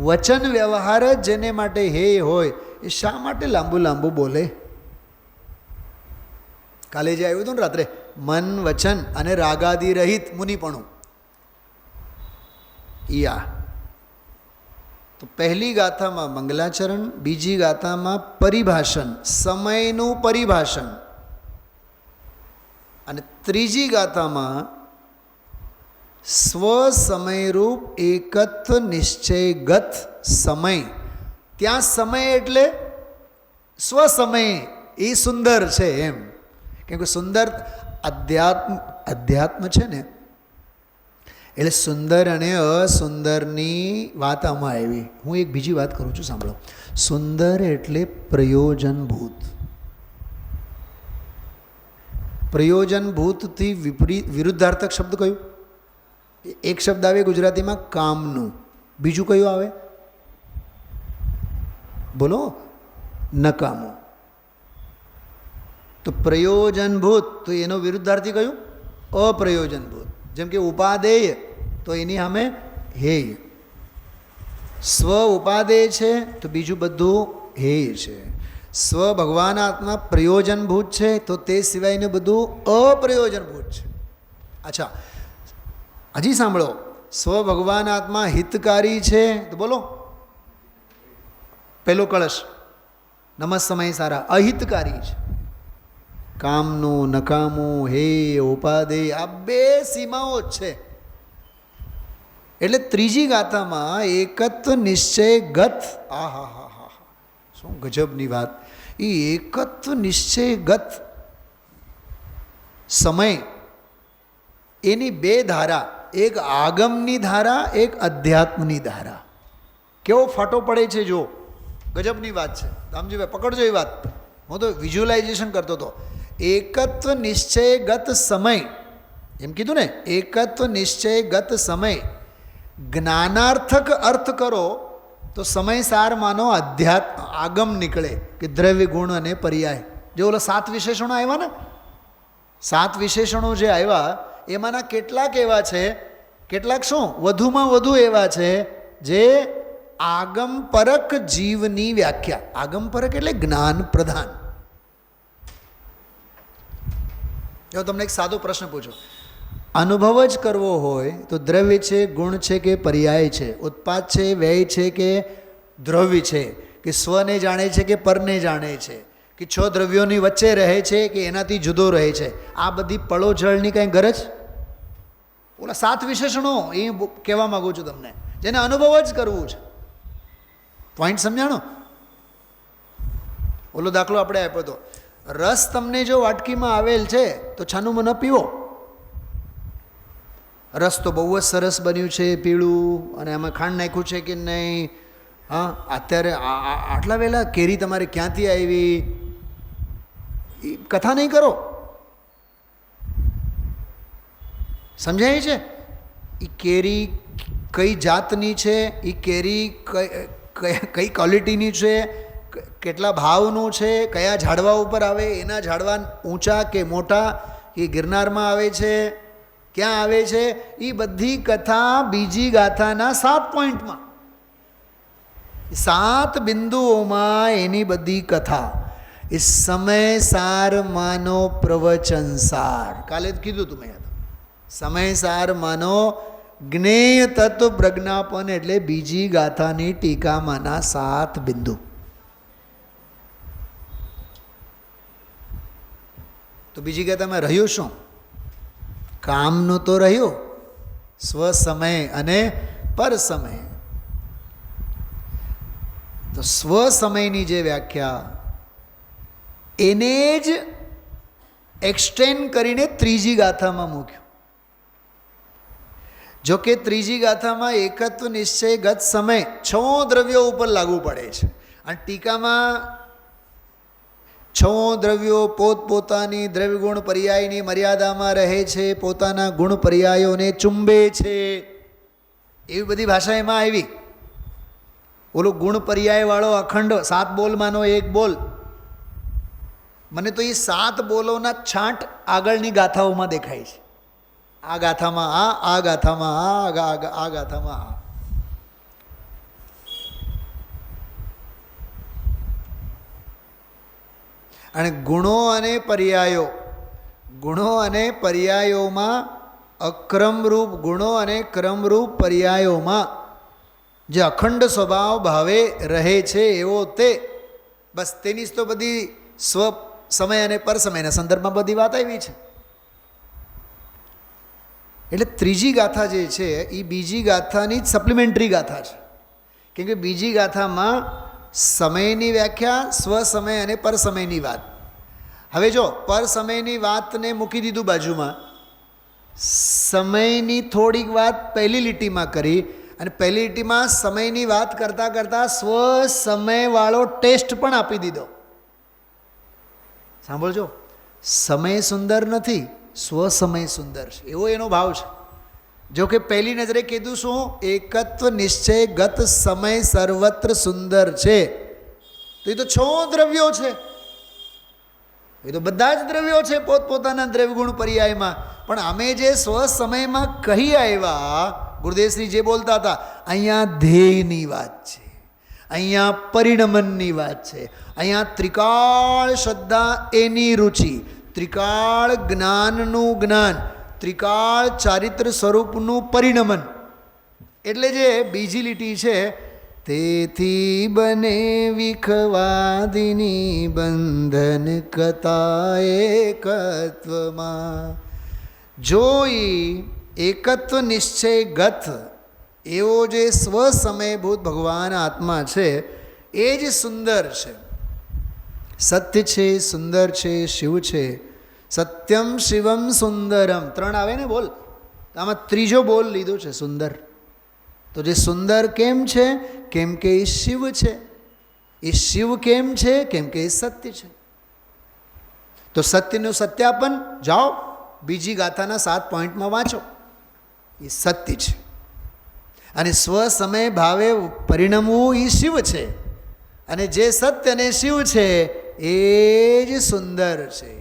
વચન વ્યવહાર જ જેને માટે હેય હોય, એ શા માટે લાંબુ બોલે? કાલે જે આવ્યું હતું ને રાત્રે, મન, વચન અને રાગાદી રહિત મુનિપણું. તો પહેલી ગાથામાં મંગલાચરણ, બીજી ગાથામાં પરિભાષણ, સમયનું પરિભાષણ, અને ત્રીજી ગાથામાં સ્વસમયરૂપ એકત્વ નિશ્ચયગત સમય. ત્યાં સમય એટલે સ્વસમય. એ સુંદર છે એમ. કેમ કે સુંદર અધ્યાત્મ છે ને, એટલે સુંદર અને અસુંદરની વાત આમાં આવી. હું એક બીજી વાત કરું છું, સાંભળો. સુંદર એટલે પ્રયોજનભૂત. પ્રયોજનભૂતથી વિરુદ્ધાર્થક શબ્દ કયું? એક શબ્દ આવે ગુજરાતીમાં કામનું, બીજું કયું આવે? બોલો, નકામું. તો પ્રયોજનભૂત, તો એનો વિરુદ્ધાર્થી કયું? અપ્રયોજનભૂત. જેમ કે ઉપાદેય, તો એની સામે હેય. સ્વ ઉપાદેય છે તો બીજું બધું હેય છે. સ્વ ભગવાન આત્મા પ્રયોજનભૂત છે, તો તે સિવાયનું બધું અપ્રયોજનભૂત છે. અચ્છા, હજી સાંભળો. સ્વ ભગવાન આત્મા હિતકારી છે તો બોલો પેલો કળશ. નમસ્તમય સારા અહિતકારી છે. કામનું નકામું હે ઉપાદેય આ બે સીમાઓ જ છે. એટલે ત્રીજી ગાથામાં એકત્વ નિશ્ચય ગત, આ હા હા હા હા, શું ગજબની વાત. એ એકત્વ નિશ્ચય ગત સમય, એની બે ધારા, એક આગમની ધારા, એક અધ્યાત્મની ધારા. કેવો ફાટો પડે છે જો, ગજબની વાત છે. રામજીભાઈ પકડજો એ વાત, હું તો વિઝ્યુલાઇઝેશન કરતો હતો. એકત્વ નિશ્ચય ગત સમય, એમ કીધું ને, એકત્વ નિશ્ચય ગત સમય. જ્ઞાનાર્થક અર્થ કરો તો સમય સાર માનો અધ્યાત્મ આગમ નીકળે કે દ્રવ્ય ગુણ અને પર્યાય. જે ઓલા 7 વિશેષણો આવ્યા ને, 7 વિશેષણો જે આવ્યા એમાંના કેટલાક એવા છે, કેટલાક શું વધુમાં વધુ એવા છે જે આગમપરક જીવની વ્યાખ્યા. આગમપરક એટલે જ્ઞાન પ્રધાન. જો તમને એક સાદો પ્રશ્ન પૂછો, અનુભવ જ કરવો હોય તો દ્રવ્ય છે, ગુણ છે કે પર્યાય છે, ઉત્પાદ છે, વ્યય છે કે દ્રવ્ય છે, કે સ્વને જાણે છે કે પરને જાણે છે, કે 6 દ્રવ્યોની વચ્ચે રહે છે કે એનાથી જુદો રહે છે, આ બધી પળો જળની કંઈ ગરજ? ઓલા 7 વિશેષણો એ કહેવા માગું છું તમને, જેને અનુભવ જ કરવું છે. પોઈન્ટ સમજાણો? ઓલો દાખલો આપણે આપ્યો હતો, રસ તમને જો વાટકીમાં આવેલ છે તો છાનું ન પીવો. રસ તો બહુ જ સરસ બન્યું છે, પીળું, અને આમાં ખાંડ નાખ્યું છે કે નહીં, હા અત્યારે આટલા વહેલા કેરી તમારે ક્યાંથી આવી, એ કથા નહીં કરો. સમજાય છે? એ કેરી કઈ જાતની છે, એ કેરી કઈ ક્વોલિટીની છે, કેટલા ભાવનું છે, કયા ઝાડવા ઉપર આવે, એના ઝાડવા ઊંચા કે મોટા, એ ગિરનારમાં આવે છે, ક્યાં આવે છે, એ બધી કથા બીજી ગાથાના 7 પોઈન્ટમાં, 7 બિંદુઓમાં એની બધી કથા. એ સમય સાર માનો પ્રવચન સાર. કાલે જ કીધું તું મેં, સમય સાર માનો જ્ઞેય તત્વ પ્રજ્ઞાપન, એટલે બીજી ગાથાની ટીકામાંના 7 બિંદુ. તો બીજી ગાથામાં રહ્યું શું? કામનું તો રહ્યું, સ્વ સમય અને પર સમય. તો સ્વ સમયની જે વ્યાખ્યા, એને જ એક્સટેન્ડ કરીને ત્રીજી ગાથામાં મૂક્યું. જો કે ત્રીજી ગાથામાં એકત્વ નિશ્ચય ગત સમય 6 દ્રવ્યો ઉપર લાગુ પડે છે, અને ટીકામાં 6 દ્રવ્યો પોતપોતાની દ્રવ્ય ગુણ પર્યાયની મર્યાદામાં રહે છે, પોતાના ગુણ પર્યાયોને ચુંબે છે, એવી બધી ભાષા એમાં આવી. ઓલો ગુણ પર્યાયવાળો અખંડ 7 બોલમાંનો એક બોલ, મને તો એ 7 બોલોના છાંટ આગળની ગાથાઓમાં દેખાય છે. આ ગાથામાં આ ગાથામાં આ ગાથામાં આ. અને ગુણો અને પર્યાયોમાં અક્રમરૂપ ગુણો અને ક્રમરૂપ પર્યાયોમાં જે અખંડ સ્વભાવ ભાવે રહે છે એવો તે, બસ તેની જ તો બધી સ્વ સમય અને પર સમયના સંદર્ભમાં બધી વાત આવી છે. એટલે ત્રીજી ગાથા જે છે એ બીજી ગાથાની જ સપ્લિમેન્ટરી ગાથા છે, કેમ કે બીજી ગાથામાં સમયની વ્યાખ્યા, સ્વ સમય અને પર સમયની વાત. હવે જો પર સમયની વાતને મૂકી દીધું બાજુમાં, સમયની થોડીક વાત પહેલી લીટીમાં કરી, અને પહેલી લીટીમાં સમયની વાત કરતાં કરતાં સ્વ સમયવાળો ટેસ્ટ પણ આપી દીધો. સાંભળજો, સમય સુંદર નથી, સ્વ સમય સુંદર છે, એવો એનો ભાવ છે. જો કે પહેલી નજરે કીધું શું, એકત્વ નિશ્ચય ગત સમય સર્વત્ર સુંદર છે, તો એ તો 6 દ્રવ્યો છે, એ તો બધા જ દ્રવ્યો છે પોતપોતાના દ્રવ્યગુણ પર્યાયમાં. પણ અમે જે સ્વ સમયમાં કહી આવ્યા, ગુરુદેવશ્રી જે બોલતા હતા, અહીંયા ધ્યેયની વાત છે, અહીંયા પરિણમનની વાત છે, અહીંયા ત્રિકાળ શ્રદ્ધા એની રુચિ, ત્રિકાળ જ્ઞાનનું જ્ઞાન, ત્રિકાળ ચારિત્ર સ્વરૂપનું પરિણમન. એટલે જે બીજી લીટી છે, તેથી બને વિખવાદિની બંધન કથા એકત્વમાં. જોઈ એકત્વ નિશ્ચય ગત એવો જે સ્વસમયભૂત ભગવાન આત્મા છે એ જ સુંદર છે, સત્ય છે, સુંદર છે, શિવ છે. સત્યમ શિવમ સુંદરમ 3 આવે ને બોલ, આમાં ત્રીજો બોલ લીધો છે સુંદર. તો જે સુંદર કેમ છે? કેમ કે એ શિવ છે. એ શિવ કેમ છે? કેમ કે એ સત્ય છે. તો સત્યનું સત્યાપન જાઓ બીજી ગાથાના 7 પોઈન્ટમાં વાંચો. એ સત્ય છે અને સ્વસમય ભાવે પરિણમવું એ શિવ છે. અને જે સત્ય અને શિવ છે એ જ સુંદર છે.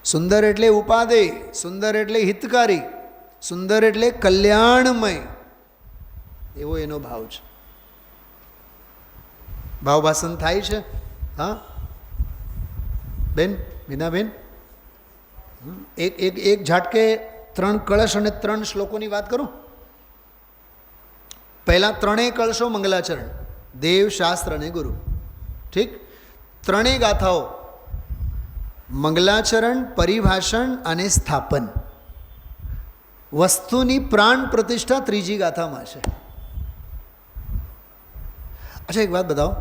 સુંદર એટલે ઉપાદેય, સુંદર એટલે હિતકારી, સુંદર એટલે કલ્યાણમય, એવો એનો ભાવ છે. ભાવભાષણ થાય છે? હા બેન, મીનાબેન, એક ઝાટકે 3 કળશ અને 3 શ્લોકોની વાત કરું. પહેલાં 3 કળશો મંગલાચરણ, દેવ, શાસ્ત્ર અને ગુરુ. ઠીક, 3 ગાથાઓ મંગલાચરણ, પરિભાષણ અને સ્થાપન. વસ્તુની પ્રાણ પ્રતિષ્ઠા ત્રીજી ગાથામાં છે. અચ્છા, એક વાત બતાવો,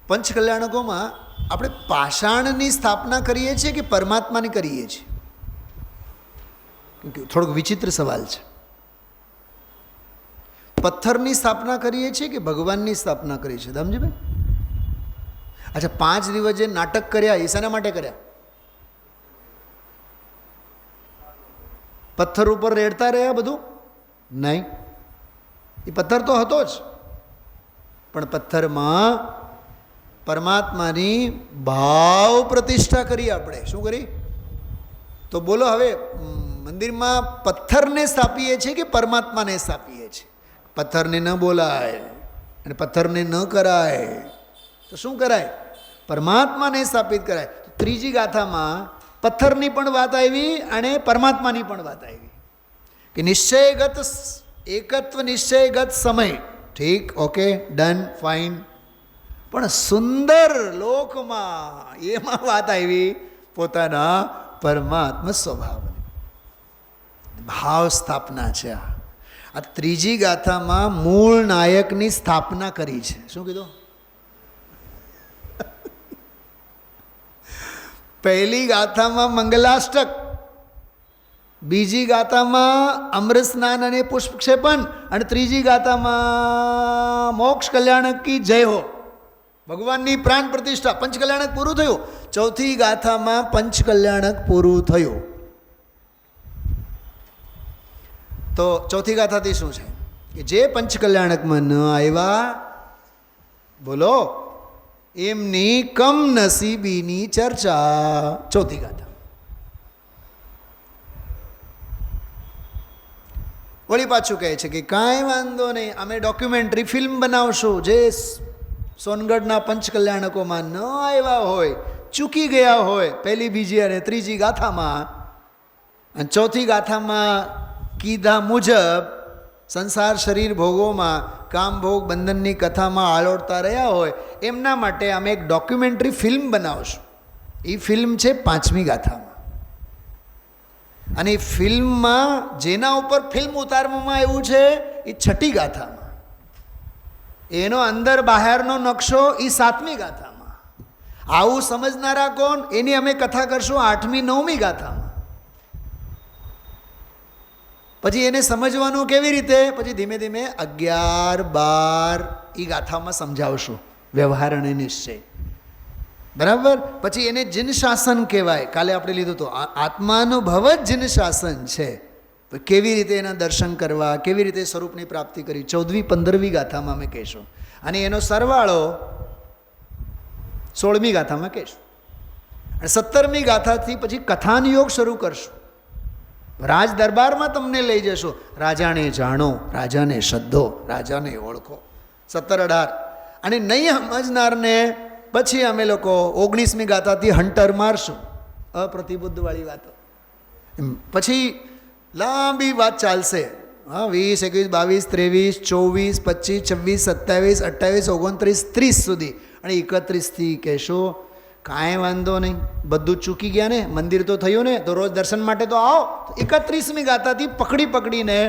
પંચકલ્યાણકોમાં આપણે પાષાણની સ્થાપના કરીએ છીએ કે પરમાત્માની કરીએ છીએ? થોડોક વિચિત્ર સવાલ છે. પથ્થરની સ્થાપના કરીએ છીએ કે ભગવાનની સ્થાપના કરીએ છીએ? દામજીભાઈ, અચ્છા, 5 દિવસ જે નાટક કર્યા એ શાના માટે કર્યા? પથ્થર ઉપર રેડતા રહ્યા બધું? નહીં, એ પથ્થર તો હતો જ, પણ પથ્થરમાં પરમાત્માની ભાવ પ્રતિષ્ઠા કરી. આપણે શું કરી? તો બોલો હવે, મંદિરમાં પથ્થરને સ્થાપીએ છીએ કે પરમાત્માને સ્થાપીએ છીએ? પથ્થરને ન બોલાય અને પથ્થરને ન કરાય તો શું કરાય? પરમાત્માને સ્થાપિત કરાય. ત્રીજી ગાથામાં પથ્થરની પણ વાત આવી અને પરમાત્માની પણ વાત આવી કે નિશ્ચયગત એકત્વ, નિશ્ચયગત સમય. ઠીક, ઓકે, ડન, ફાઇન. પણ સુંદર લોકમાં એમાં વાત આવી પોતાના પરમાત્મા સ્વભાવની ભાવ સ્થાપના છે. આ ત્રીજી ગાથામાં મૂળ નાયકની સ્થાપના કરી છે. શું કીધું? પહેલી ગાથામાં મંગલાષ્ટક, બીજી ગાથામાં અમૃત સ્નાન અને પુષ્પક્ષેપન, અને ત્રીજી ગાથામાં મોક્ષ કલ્યાણક કી જય હો, ભગવાનની પ્રાણ પ્રતિષ્ઠા. પંચકલ્યાણક પૂરું થયું. ચોથી ગાથામાં પંચકલ્યાણક પૂરું થયું. તો ચોથી ગાથાથી શું છે કે જે પંચકલ્યાણકમાં ન આવ્યા, બોલો, એમની કમનસીબીની ચર્ચા. ચોથી ગાથા. વળી પાછું કહે છે કે કાંઈ વાંધો નહીં, અમે ડોક્યુમેન્ટરી ફિલ્મ બનાવશું. જે સોનગઢના પંચકલ્યાણકોમાં ન આવ્યા હોય, ચૂકી ગયા હોય પહેલી, બીજી અને ત્રીજી ગાથામાં, અને ચોથી ગાથામાં કીધા મુજબ સંસાર શરીર ભોગોમાં કામ ભોગ બંધનની કથામાં આળોડતા રહ્યા હોય, એમના માટે અમે એક ડોક્યુમેન્ટરી ફિલ્મ બનાવશું. એ ફિલ્મ છે 5મી ગાથામાં. અને એ ફિલ્મમાં જેના ઉપર ફિલ્મ ઉતારવામાં આવ્યું છે એ 6ઠી ગાથામાં. એનો અંદર બહારનો નકશો એ 7મી ગાથામાં. આવું સમજનારા કોણ? એની અમે કથા કરશું 8મી 9મી ગાથામાં. પછી એને સમજવાનું કેવી રીતે? પછી ધીમે ધીમે 11, 12 એ ગાથામાં સમજાવશું, વ્યવહાર અને નિશ્ચય. બરાબર? પછી એને જીન શાસન કહેવાય. કાલે આપણે લીધું તો આત્માનુભવ જ જીન શાસન છે. કેવી રીતે એના દર્શન કરવા, કેવી રીતે સ્વરૂપની પ્રાપ્તિ કરી, 14મી 15મી ગાથામાં અમે કહીશું. અને એનો સરવાળો 16મી ગાથામાં કહીશું. અને 17મી ગાથાથી પછી કથાન યોગ શરૂ કરશું. રાજ દરબારમાં તમને લઈ જશો. રાજાને જાણો, રાજાને શ્રદ્ધો, રાજાને ઓળખો. 17, 18. અને નહીં સમજનારને પછી અમે લોકો 19મી ગાથાથી હંટર મારશું. અપ્રતિબુદ્ધવાળી વાતો. પછી લાંબી વાત ચાલશે. હા, 20, 21, 22, 23, 24, 25, 26, 27, 28, 29, 30 સુધી. અને 31થી કહેશો કાંઈ વાંધો નહીં, બધું જ ચૂકી ગયા ને, મંદિર તો થયું ને, તો રોજ દર્શન માટે તો આવો. 31મી ગાથાથી પકડીને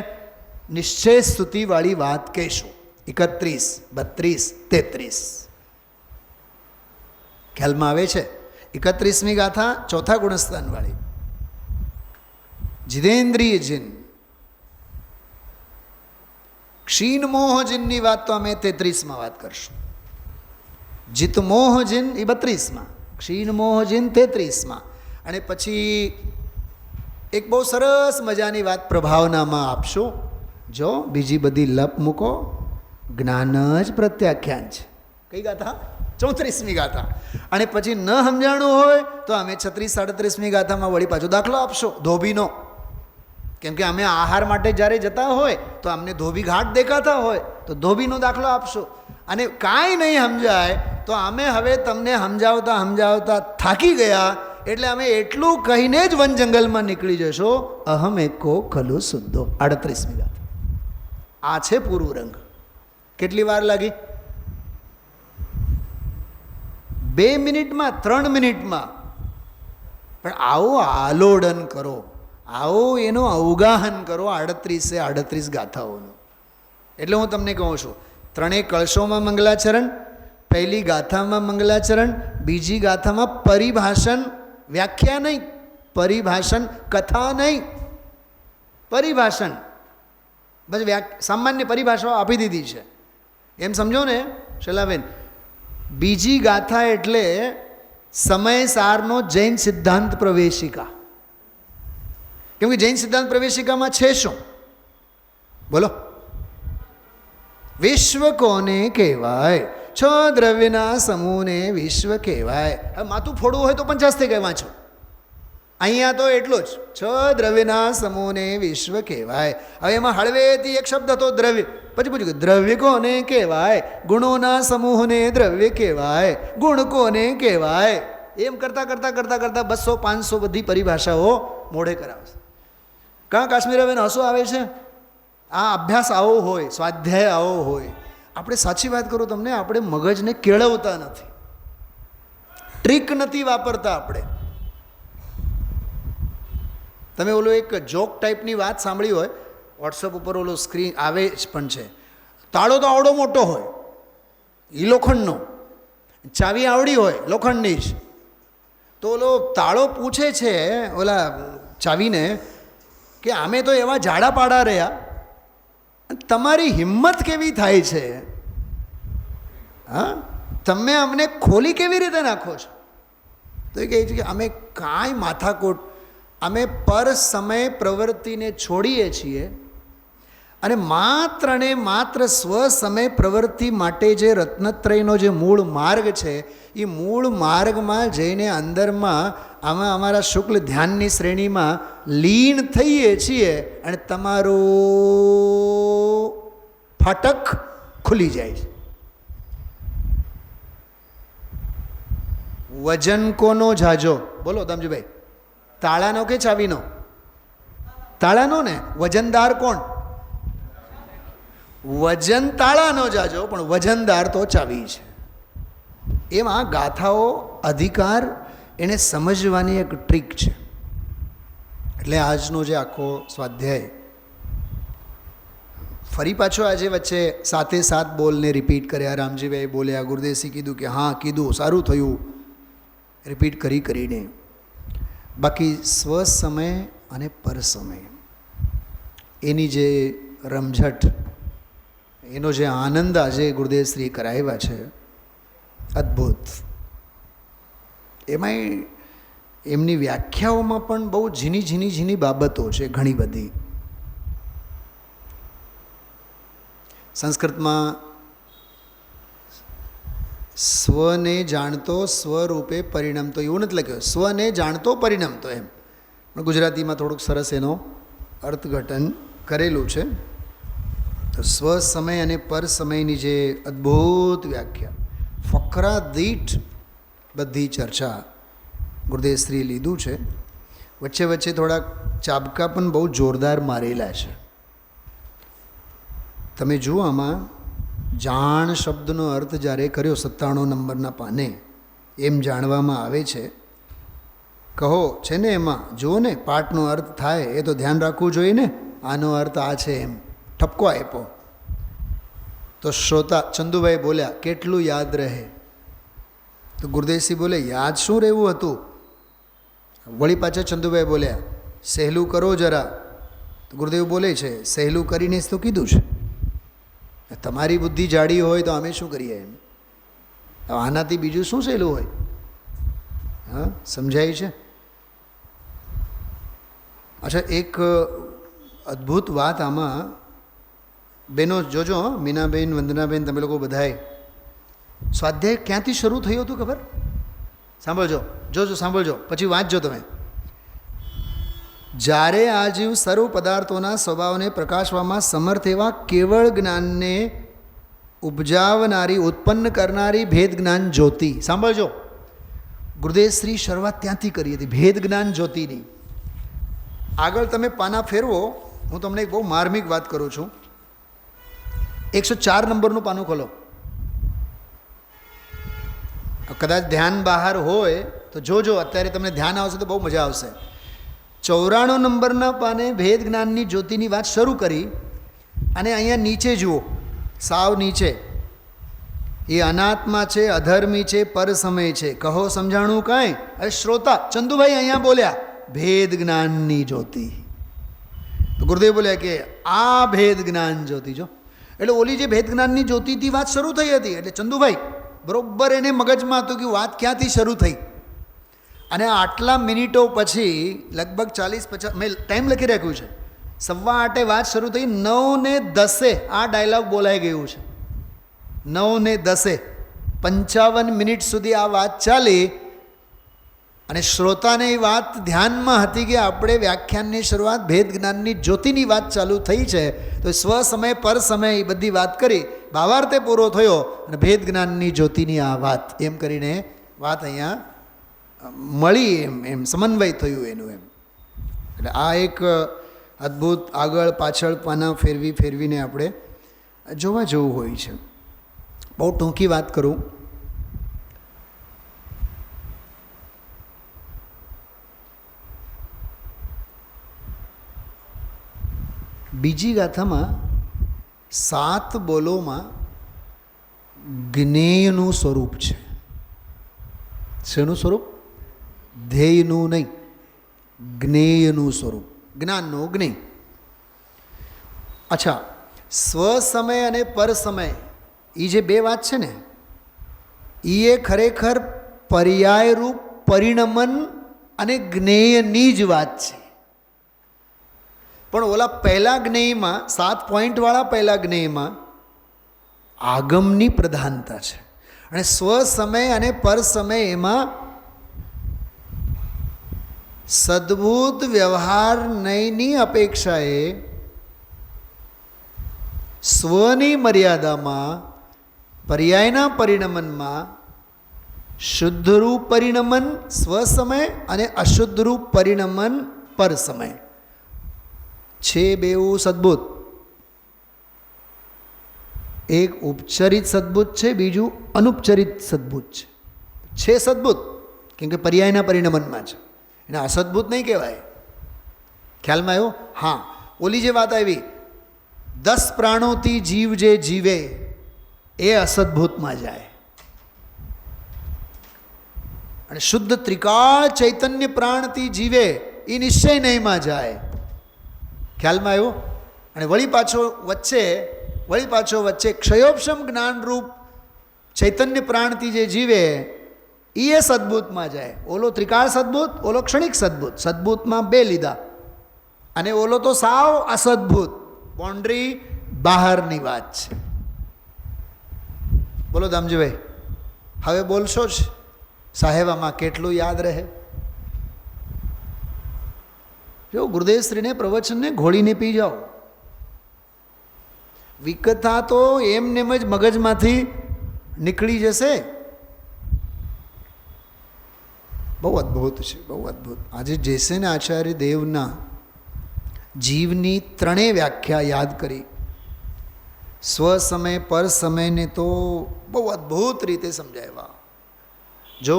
નિશ્ચય સ્તુતિવાળી વાત કહેશું. 31, 32, 33 ખ્યાલમાં આવે છે? 31મી ગાથા ચોથા ગુણસ્થાનવાળી જીતેન્દ્રિય જીન, ક્ષીણમોહ જીનની વાત તો અમે 33માં વાત કરશું. જીતમોહ જીન એ 32માં, ક્ષીણમોહ જીન 33માં. અને પછી એક બહુ સરસ મજાની વાત પ્રભાવનામાં આપશું. જો બીજી બધી લપ મૂકો, જ્ઞાન જ પ્રત્યાખ્યાન છે. કઈ ગાથા? 34મી ગાથા. અને પછી ન સમજાણું હોય તો અમે 36, 37મી ગાથામાં વળી પાછો દાખલો આપશો ધોબીનો. કેમ કે અમે આહાર માટે જ્યારે જતા હોય તો અમને ધોબી ઘાટ દેખાતા હોય તો ધોબીનો દાખલો આપશો. અને કાંઈ નહીં સમજાય તો અમે હવે તમને સમજાવતા થાકી ગયા, એટલે અમે એટલું કહીને જ વન જંગલમાં નીકળી જશો. અહમ એકો ખલુ શુદ્ધો. 38મી ગાથા. આ છે પૂર્વ રંગ. કેટલી વાર લાગી? 2 મિનિટમાં, 3 મિનિટમાં. પણ આવો આલોડન કરો, આવો એનો અવગાહન કરો 38 ગાથાઓનું. એટલે હું તમને કહું છું, 3 કળશોમાં મંગલાચરણ, પહેલી ગાથામાં મંગલાચરણ, બીજી ગાથામાં પરિભાષણ, વ્યાખ્યા નહીં, પરિભાષણ, કથા નહીં, પરિભાષણ. બસ સામાન્ય પરિભાષાઓ આપી દીધી છે, એમ સમજો ને શૈલાબેન. બીજી ગાથા એટલે સમય સારનો જૈન સિદ્ધાંત પ્રવેશિકા. કેમ કે જૈન સિદ્ધાંત પ્રવેશિકામાં છે શું? બોલો. વિશ્વ કોને કહેવાય? 6 દ્રવ્યના સમૂહને વિશ્વ કહેવાય. હવે માથું ફોડવું હોય તો 50 કઈ વાંચો. અહીંયા તો એટલું જ, 6 દ્રવ્યના સમૂહને વિશ્વ કહેવાય. હવે એમાં હળવેથી એક શબ્દ હતો દ્રવ્ય. પછી પૂછ્યું દ્રવ્ય કોને કહેવાય? ગુણોના સમૂહને દ્રવ્ય કહેવાય. ગુણ કોને કહેવાય? એમ કરતાં 200-500 બધી પરિભાષાઓ મોઢે કરાવશે. કાં કાશ્મીર હસો આવે છે? આ અભ્યાસ આવો હોય, સ્વાધ્યાય આવો હોય. આપણે સાચી વાત કરું તમને, આપણે મગજને કેળવતા નથી, ટ્રીક નથી વાપરતા આપણે. તમે ઓલો એક જોક ટાઈપની વાત સાંભળી હોય, વોટ્સઅપ ઉપર ઓલો સ્ક્રીન આવે જ પણ છે. તાળો તો આવડો મોટો હોય, એ લોખંડનો, ચાવી આવડી હોય લોખંડની જ. તો ઓલો તાળો પૂછે છે ઓલા ચાવીને કે અમે તો એવા જાડા પાડા રહ્યા, તમારી હિંમત કેવી થાય છે? હા, તમે અમને ખોલી કેવી રીતે નાખો છો? તો એ કહે છે કે અમે કાંઈ માથાકૂટ, અમે પર સમય પ્રવૃત્તિને છોડીએ છીએ અને માત્ર સ્વ સમય પ્રવૃત્તિ માટે જે રત્નત્રયનો જે મૂળ માર્ગ છે એ મૂળ માર્ગમાં જઈને અંદરમાં આમાં અમારા શુક્લ ધ્યાનની શ્રેણીમાં લીન થઈએ છીએ અને તમારું ફાટક ખુલી જાય છે. વજન કોનો ઝાઝો? બોલો તમજીભાઈ. તાળાનો કે ચાવીનો? તાળાનો ને. વજનદાર કોણ? વજન તાળાનો જાજો, પણ વજનદાર તો ચાવી છે. એમાં ગાથાઓ અધિકાર એને સમજવાની એક ટ્રીક છે. એટલે આજનો જે આખો સ્વાધ્યાય ફરી પાછો આજે વચ્ચે 7 બોલને રિપીટ કર્યા. રામજીભાઈ બોલ્યા, ગુરુદેવસી કીધું કે હા કીધું, સારું થયું, રિપીટ કરીને. બાકી સ્વ સમય અને પર સમય એની જે રમઝટ, એનો જે આનંદ આજે ગુરુદેવશ્રી કરાવ્યા છે, અદ્ભુત. એમાંય એમની વ્યાખ્યાઓમાં પણ બહુ ઝીણી બાબતો છે, ઘણી બધી. સંસ્કૃતમાં સ્વને જાણતો સ્વરૂપે પરિણમતો એવું નથી લખ્યું, સ્વને જાણતો પરિણમતો એમ. પણ ગુજરાતીમાં થોડુંક સરસ એનો અર્થઘટન કરેલું છે. તો સ્વ સમય અને પર સમયની જે અદ્ભુત વ્યાખ્યા, ફકરા દીઠ બધી ચર્ચા ગુરુદેવશ્રીએ લીધું છે. વચ્ચે થોડાક ચાબકા પણ બહુ જોરદાર મારેલા છે. તમે જુઓ આમાં જાણ શબ્દનો અર્થ જ્યારે કર્યો 97 નંબરના પાને એમ જાણવામાં આવે છે. કહો છે ને એમાં જુઓ ને પાઠનો અર્થ થાય એ તો ધ્યાન રાખવું જોઈએ ને. આનો અર્થ આ છે એમ ઠપકો આપ્યો તો શ્રોતા ચંદુભાઈ બોલ્યા કેટલું યાદ રહે? તો ગુરુદેવસિંહ બોલે યાદ શું રહેવું હતું? વળી પાછા ચંદુભાઈ બોલ્યા સહેલું કરો જરા. તો ગુરુદેવ બોલે છે સહેલું કરીને જ તો કીધું છે. તમારી બુદ્ધિ જાડી હોય તો અમે શું કરીએ એમ. આનાથી બીજું શું સહેલું હોય? હા, સમજાય છે? અચ્છા, એક અદ્ભુત વાત આમાં બેનો જોજો, મીનાબેન, વંદનાબેન, તમે લોકો બધાએ સ્વાધ્યાય ક્યાંથી શરૂ થયું હતું ખબર? સાંભળજો, જોજો, સાંભળજો, પછી વાંચજો તમે. જ્યારે આ જીવ સર્વ પદાર્થોના સ્વભાવને પ્રકાશવામાં સમર્થ એવા કેવળ જ્ઞાનને ઉપજાવનારી, ઉત્પન્ન કરનારી ભેદ જ્ઞાન જ્યોતિ. સાંભળજો, ગુરુદેવશ્રી શરૂઆત ત્યાંથી કરી હતી, ભેદ જ્ઞાન જ્યોતિની. આગળ તમે પાના ફેરવો, હું તમને એક બહુ માર્મિક વાત કરું છું. 104 નંબરનું પાનું ખોલો. કદાચ ધ્યાન બહાર હોય તો જોજો, અત્યારે તમને ધ્યાન આવશે તો બહુ મજા આવશે. 94 નંબરના પાને ભેદ જ્ઞાનની જ્યોતિની વાત શરૂ કરી અને અહીંયા નીચે જુઓ, સાવ નીચે, એ અનાત્મા છે, અધર્મી છે, પરસમય છે. કહો સમજાણું કાંઈ? અરે શ્રોતા ચંદુભાઈ અહીંયા બોલ્યા ભેદ જ્ઞાનની જ્યોતિ. તો ગુરુદેવ બોલ્યા કે આ ભેદ જ્ઞાન જ્યોતિ. જો એટલે ઓલી જે ભેદ જ્ઞાનની જ્યોતિથી વાત શરૂ થઈ હતી, એટલે ચંદુભાઈ બરોબર એને મગજમાં હતું કે વાત ક્યાંથી શરૂ થઈ. અને આટલા મિનિટો પછી લગભગ 40-50 મેં ટાઈમ લખી રાખ્યું છે, 8:15 વાત શરૂ થઈ, 9:10 આ ડાયલોગ બોલાઈ ગયું છે. 9:10 55 મિનિટ સુધી આ વાત ચાલી. અને શ્રોતાને એ વાત ધ્યાનમાં હતી કે આપણે વ્યાખ્યાનની શરૂઆત ભેદ જ્ઞાનની જ્યોતિની વાત ચાલુ થઈ છે, તો સ્વ સમય પર સમય એ બધી વાત કરી, ભાવાર્થે પૂરો થયો અને ભેદ જ્ઞાનની જ્યોતિની આ વાત એમ કરીને વાત અહીંયા મળી, એમ સમન્વય થયું એનું એમ. એટલે આ એક અદ્ભુત આગળ પાછળ પાના ફેરવીને આપણે જોવા જવું હોય છે. બહુ ટૂંકી વાત કરું. બીજી ગાથામાં 7 બોલોમાં જ્ઞેયનું સ્વરૂપ છે. શેનું સ્વરૂપ? ધ્યેયનું નહીં, જ્ઞેયનું સ્વરૂપ, જ્ઞાનનું જ્ઞેય. અચ્છા, સ્વ સમય અને પર સમય એ જે બે વાત છે ને, એ ખરેખર પર્યાયરૂપ પરિણમન અને જ્ઞેયની જ વાત છે. પણ ઓલા પહેલા જ્ઞેયમાં, 7 પોઈન્ટવાળા પહેલા જ્ઞેયમાં આગમની પ્રધાનતા છે, અને સ્વ સમય અને પર સમય એમાં સદ્ભુત વ્યવહાર નયની અપેક્ષાએ સ્વની મર્યાદામાં પર્યાયના પરિણમનમાં શુદ્ધરૂપ પરિણમન સ્વ સમય અને અશુદ્ધરૂપ પરિણમન પર સમય છે. બેઉ સદ્ભુત. એક ઉપચરિત સદ્ભુત છે, બીજું અનુપચરિત સદ્ભુત છે. સદ્ભુત કેમ કે પર્યાયના પરિણમનમાં છે, એને અસદ્ભુત નહીં કહેવાય. ખ્યાલમાં આવ્યો? હા, ઓલી જે વાત આવી 10 પ્રાણોથી જીવ જે જીવે એ અસદ્ભુતમાં જાય, અને શુદ્ધ ત્રિકાળ ચૈતન્ય પ્રાણથી જીવે એ નિશ્ચય નહીંમાં જાય. ખ્યાલમાં આવ્યો? અને વળી પાછો વચ્ચે ક્ષયોપશમ જ્ઞાનરૂપ ચૈતન્ય પ્રાણથી જે જીવે એ સદ્ભુતમાં જાય. ઓલો ત્રિકાળ સદ્ભુત, ઓલો ક્ષણિક સદ્ભુત. સદ્ભુતમાં 2 લીધા, અને ઓલો તો સાવ અસદ્ભુત, બાઉન્ડ્રી બહારની વાત છે. બોલો દામજીભાઈ, હવે બોલશો જ સાહેબ, આમાં કેટલું યાદ રહે? જો ગુરુદેવશ્રીને પ્રવચનને ઘોળીને પી જાઓ. વિકથા તો એમનેમ જ મગજમાંથી નીકળી જશે. બહુ અદ્ભુત છે, બહુ અદ્ભુત. આજે જેસેન આચાર્ય દેવના જીવની ત્રણેય વ્યાખ્યા યાદ કરી. સ્વસમય પર સમયને તો બહુ અદ્ભુત રીતે સમજાવ્યા. જો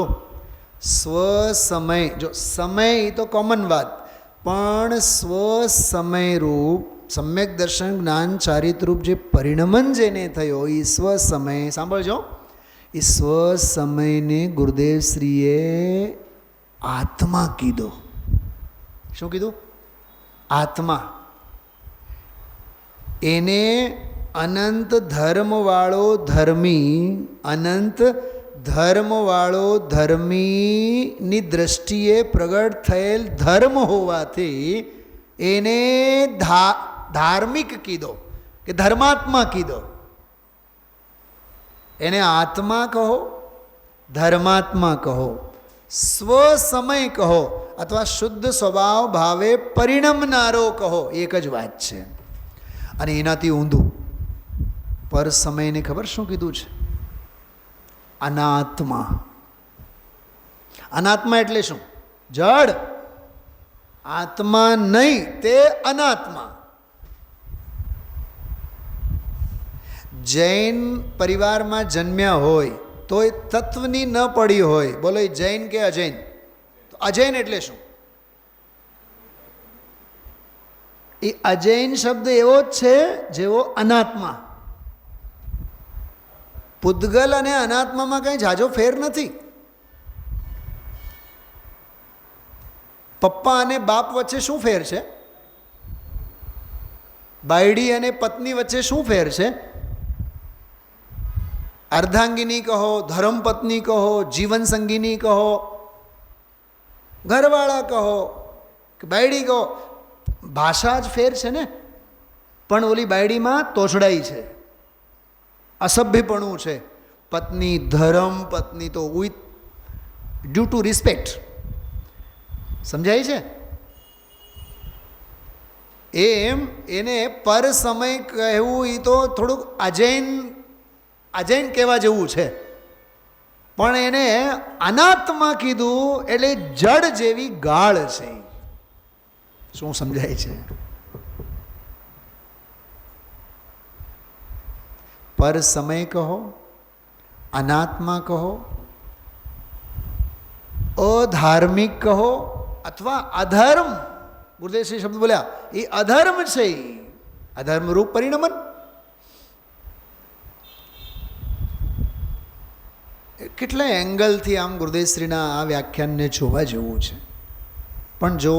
સ્વસમય, જો સમય તો કોમન વાત, પણ સ્વસમયરૂપ સમ્યક દર્શન જ્ઞાન ચારિત્રરૂપ જે પરિણમન જેને થયો એ સ્વસમય, સાંભળજો, એ સ્વસમયને ગુરુદેવશ્રીએ આત્મા કીધો. શું કીધું? આત્મા. એને અનંત ધર્મવાળો ધર્મી, અનંત ધર્મવાળો ધર્મીની દૃષ્ટિએ પ્રગટ થયેલ ધર્મ હોવાથી એને ધાર્મિક કીધો કે ધર્માત્મા કીધો. એને આત્મા કહો, ધર્માત્મા કહો, સ્વસમય કહો અથવા શુદ્ધ સ્વભાવ ભાવે પરિણમનારો કહો, એક જ વાત છે. અને એનાથી ઊંધું પર સમયને ખબર શું કીધું છે? અનાત્મા. અનાત્મા એટલે શું? જડ. આત્મા નહીં, તે અનાત્મા. જૈન પરિવારમાં જન્મ્યા હોય તો એ તત્વની ન પડી હોય, બોલો એ જૈન કે અજૈન? તો અજૈન એટલે શું? એ અજૈન શબ્દ એવો જ છે જેવો અનાત્મા. પૂદગલ અને અનાત્મામાં કંઈ ઝાઝો ફેર નથી. પપ્પા અને બાપ વચ્ચે શું ફેર છે? બાયડી અને પત્ની વચ્ચે શું ફેર છે? અર્ધાંગિની કહો, ધર્મપત્ની કહો, જીવનસંગીની કહો, ઘરવાળા કહો કે બાયડી કહો, ભાષા જ ફેર છે ને. પણ ઓલી બાયડીમાં તોછડાઈ છે, અસભ્યપણું છે. પત્ની, ધર્મ પત્ની તો વિથ ડ્યુ ટુ રિસ્પેક્ટ. સમજાય છે? એમ એને પર સમય કહેવું એ તો થોડુંક અજૈન કહેવા જેવું છે. પણ એને અનાત્મા કીધું એટલે જડ જેવી ગાળ છે. શું સમજાય છે? પર સમય કહો, અનાત્મા કહો, અધાર્મિક કહો અથવા અધર્મ. ગુરુદેવશ્રી શબ્દ બોલ્યા એ અધર્મ છે. અધર્મ રૂપ પરિણમન. કેટલા એંગલથી આમ ગુરુદેવશ્રીના આ વ્યાખ્યાનને જોવા જેવું છે. પણ જો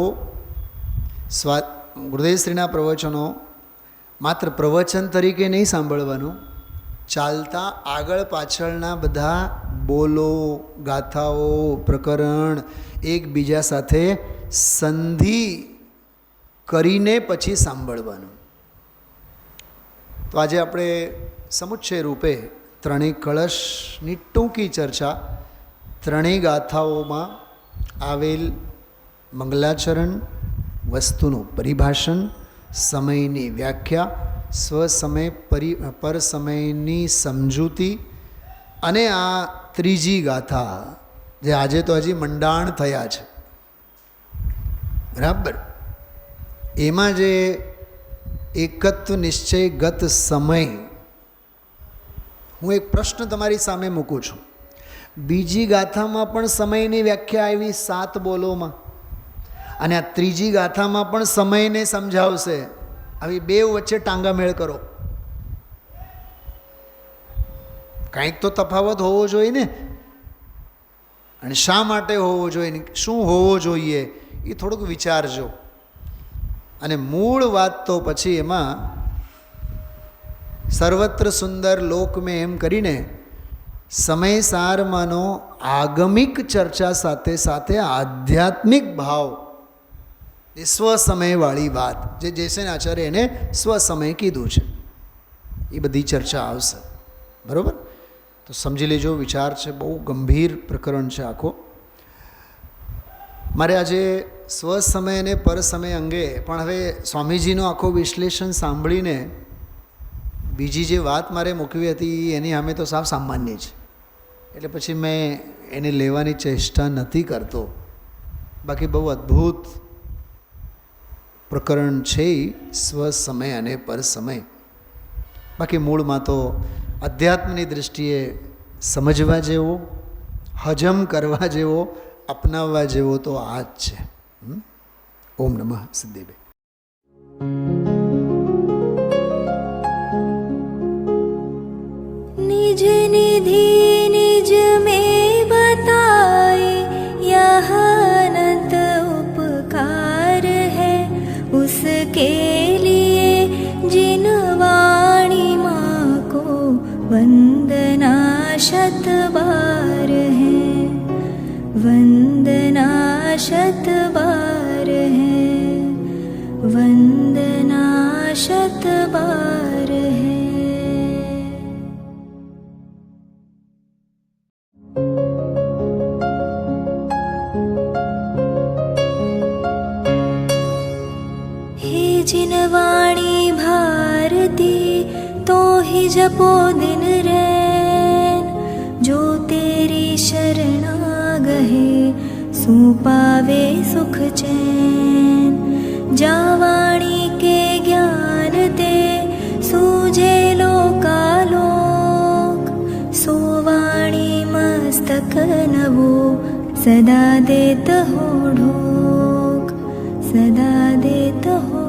ગુરુદેવશ્રીના પ્રવચનો માત્ર પ્રવચન તરીકે નહીં સાંભળવાનું, ચાલતા આગળ પાછળના બધા બોલો, ગાથાઓ, પ્રકરણ એકબીજા સાથે સંધિ કરીને પછી સાંભળવાનું. તો આજે આપણે સમુચ્ચય રૂપે ત્રણેય કળશની ટૂંકી ચર્ચા, ત્રણેય ગાથાઓમાં આવેલ મંગલાચરણ, વસ્તુનું પરિભાષણ, સમયની વ્યાખ્યા, સ્વસમય પર સમયની સમજૂતી અને આ ત્રીજી ગાથા જે આજે તો હજી મંડાણ થયા છે, બરાબર, એમાં જે એકત્વ નિશ્ચય ગત સમય. હું એક પ્રશ્ન તમારી સામે મૂકું છું. બીજી ગાથામાં પણ સમયની વ્યાખ્યા આવી 7 બોલોમાં, અને આ ત્રીજી ગાથામાં પણ સમયને સમજાવશે. આવી બે વચ્ચે ટાંગામેળ કરો. કંઈક તો તફાવત હોવો જોઈએ ને. અને શા માટે હોવો જોઈએ, શું હોવો જોઈએ, એ થોડુંક વિચારજો. અને મૂળ વાત તો પછી એમાં સર્વત્ર સુંદર લોક મેં એમ કરીને સમય સારમાંનો આગમિક ચર્ચા સાથે સાથે આધ્યાત્મિક ભાવ, એ સ્વસમયવાળી વાત જે જયસેન આચાર્ય એને સ્વસમય કીધું છે, એ બધી ચર્ચા આવશે. બરાબર? તો સમજી લેજો, વિચાર છે, બહુ ગંભીર પ્રકરણ છે આખો. મારે આજે સ્વસમય અને પરસમય અંગે પણ હવે સ્વામીજીનો આખો વિશ્લેષણ સાંભળીને બીજી જે વાત મારે મૂકવી હતી એની સામે તો સાવ સામાન્ય છે, એટલે પછી મેં એને લેવાની ચેષ્ટા નથી કરતો. બાકી બહુ અદ્ભુત પ્રકરણ છે સ્વસમય અને પરસમય. બાકી મૂળમાં તો અધ્યાત્મની દૃષ્ટિએ સમજવા જેવો, હજમ કરવા જેવો, અપનાવવા જેવો તો આ જ છે. ઓમ નમઃ સિદ્ધિભાઈ. निज निधि निज में बताए यह अनंत उपकार है उसके लिए जिन वाणी माँ को वंदना शत बार है, वंदना शत बार है, वंदना शत बार है. जिन वाणी भारती तो ही जपो दिन रैन, जो तेरी शरणा गहे सो पावे सुख चैन. जा वाणी के ज्ञान ते सूझे लोकालोक, सो वाणी मस्तक नवो सदा देत हो ढोक, सदा देत हो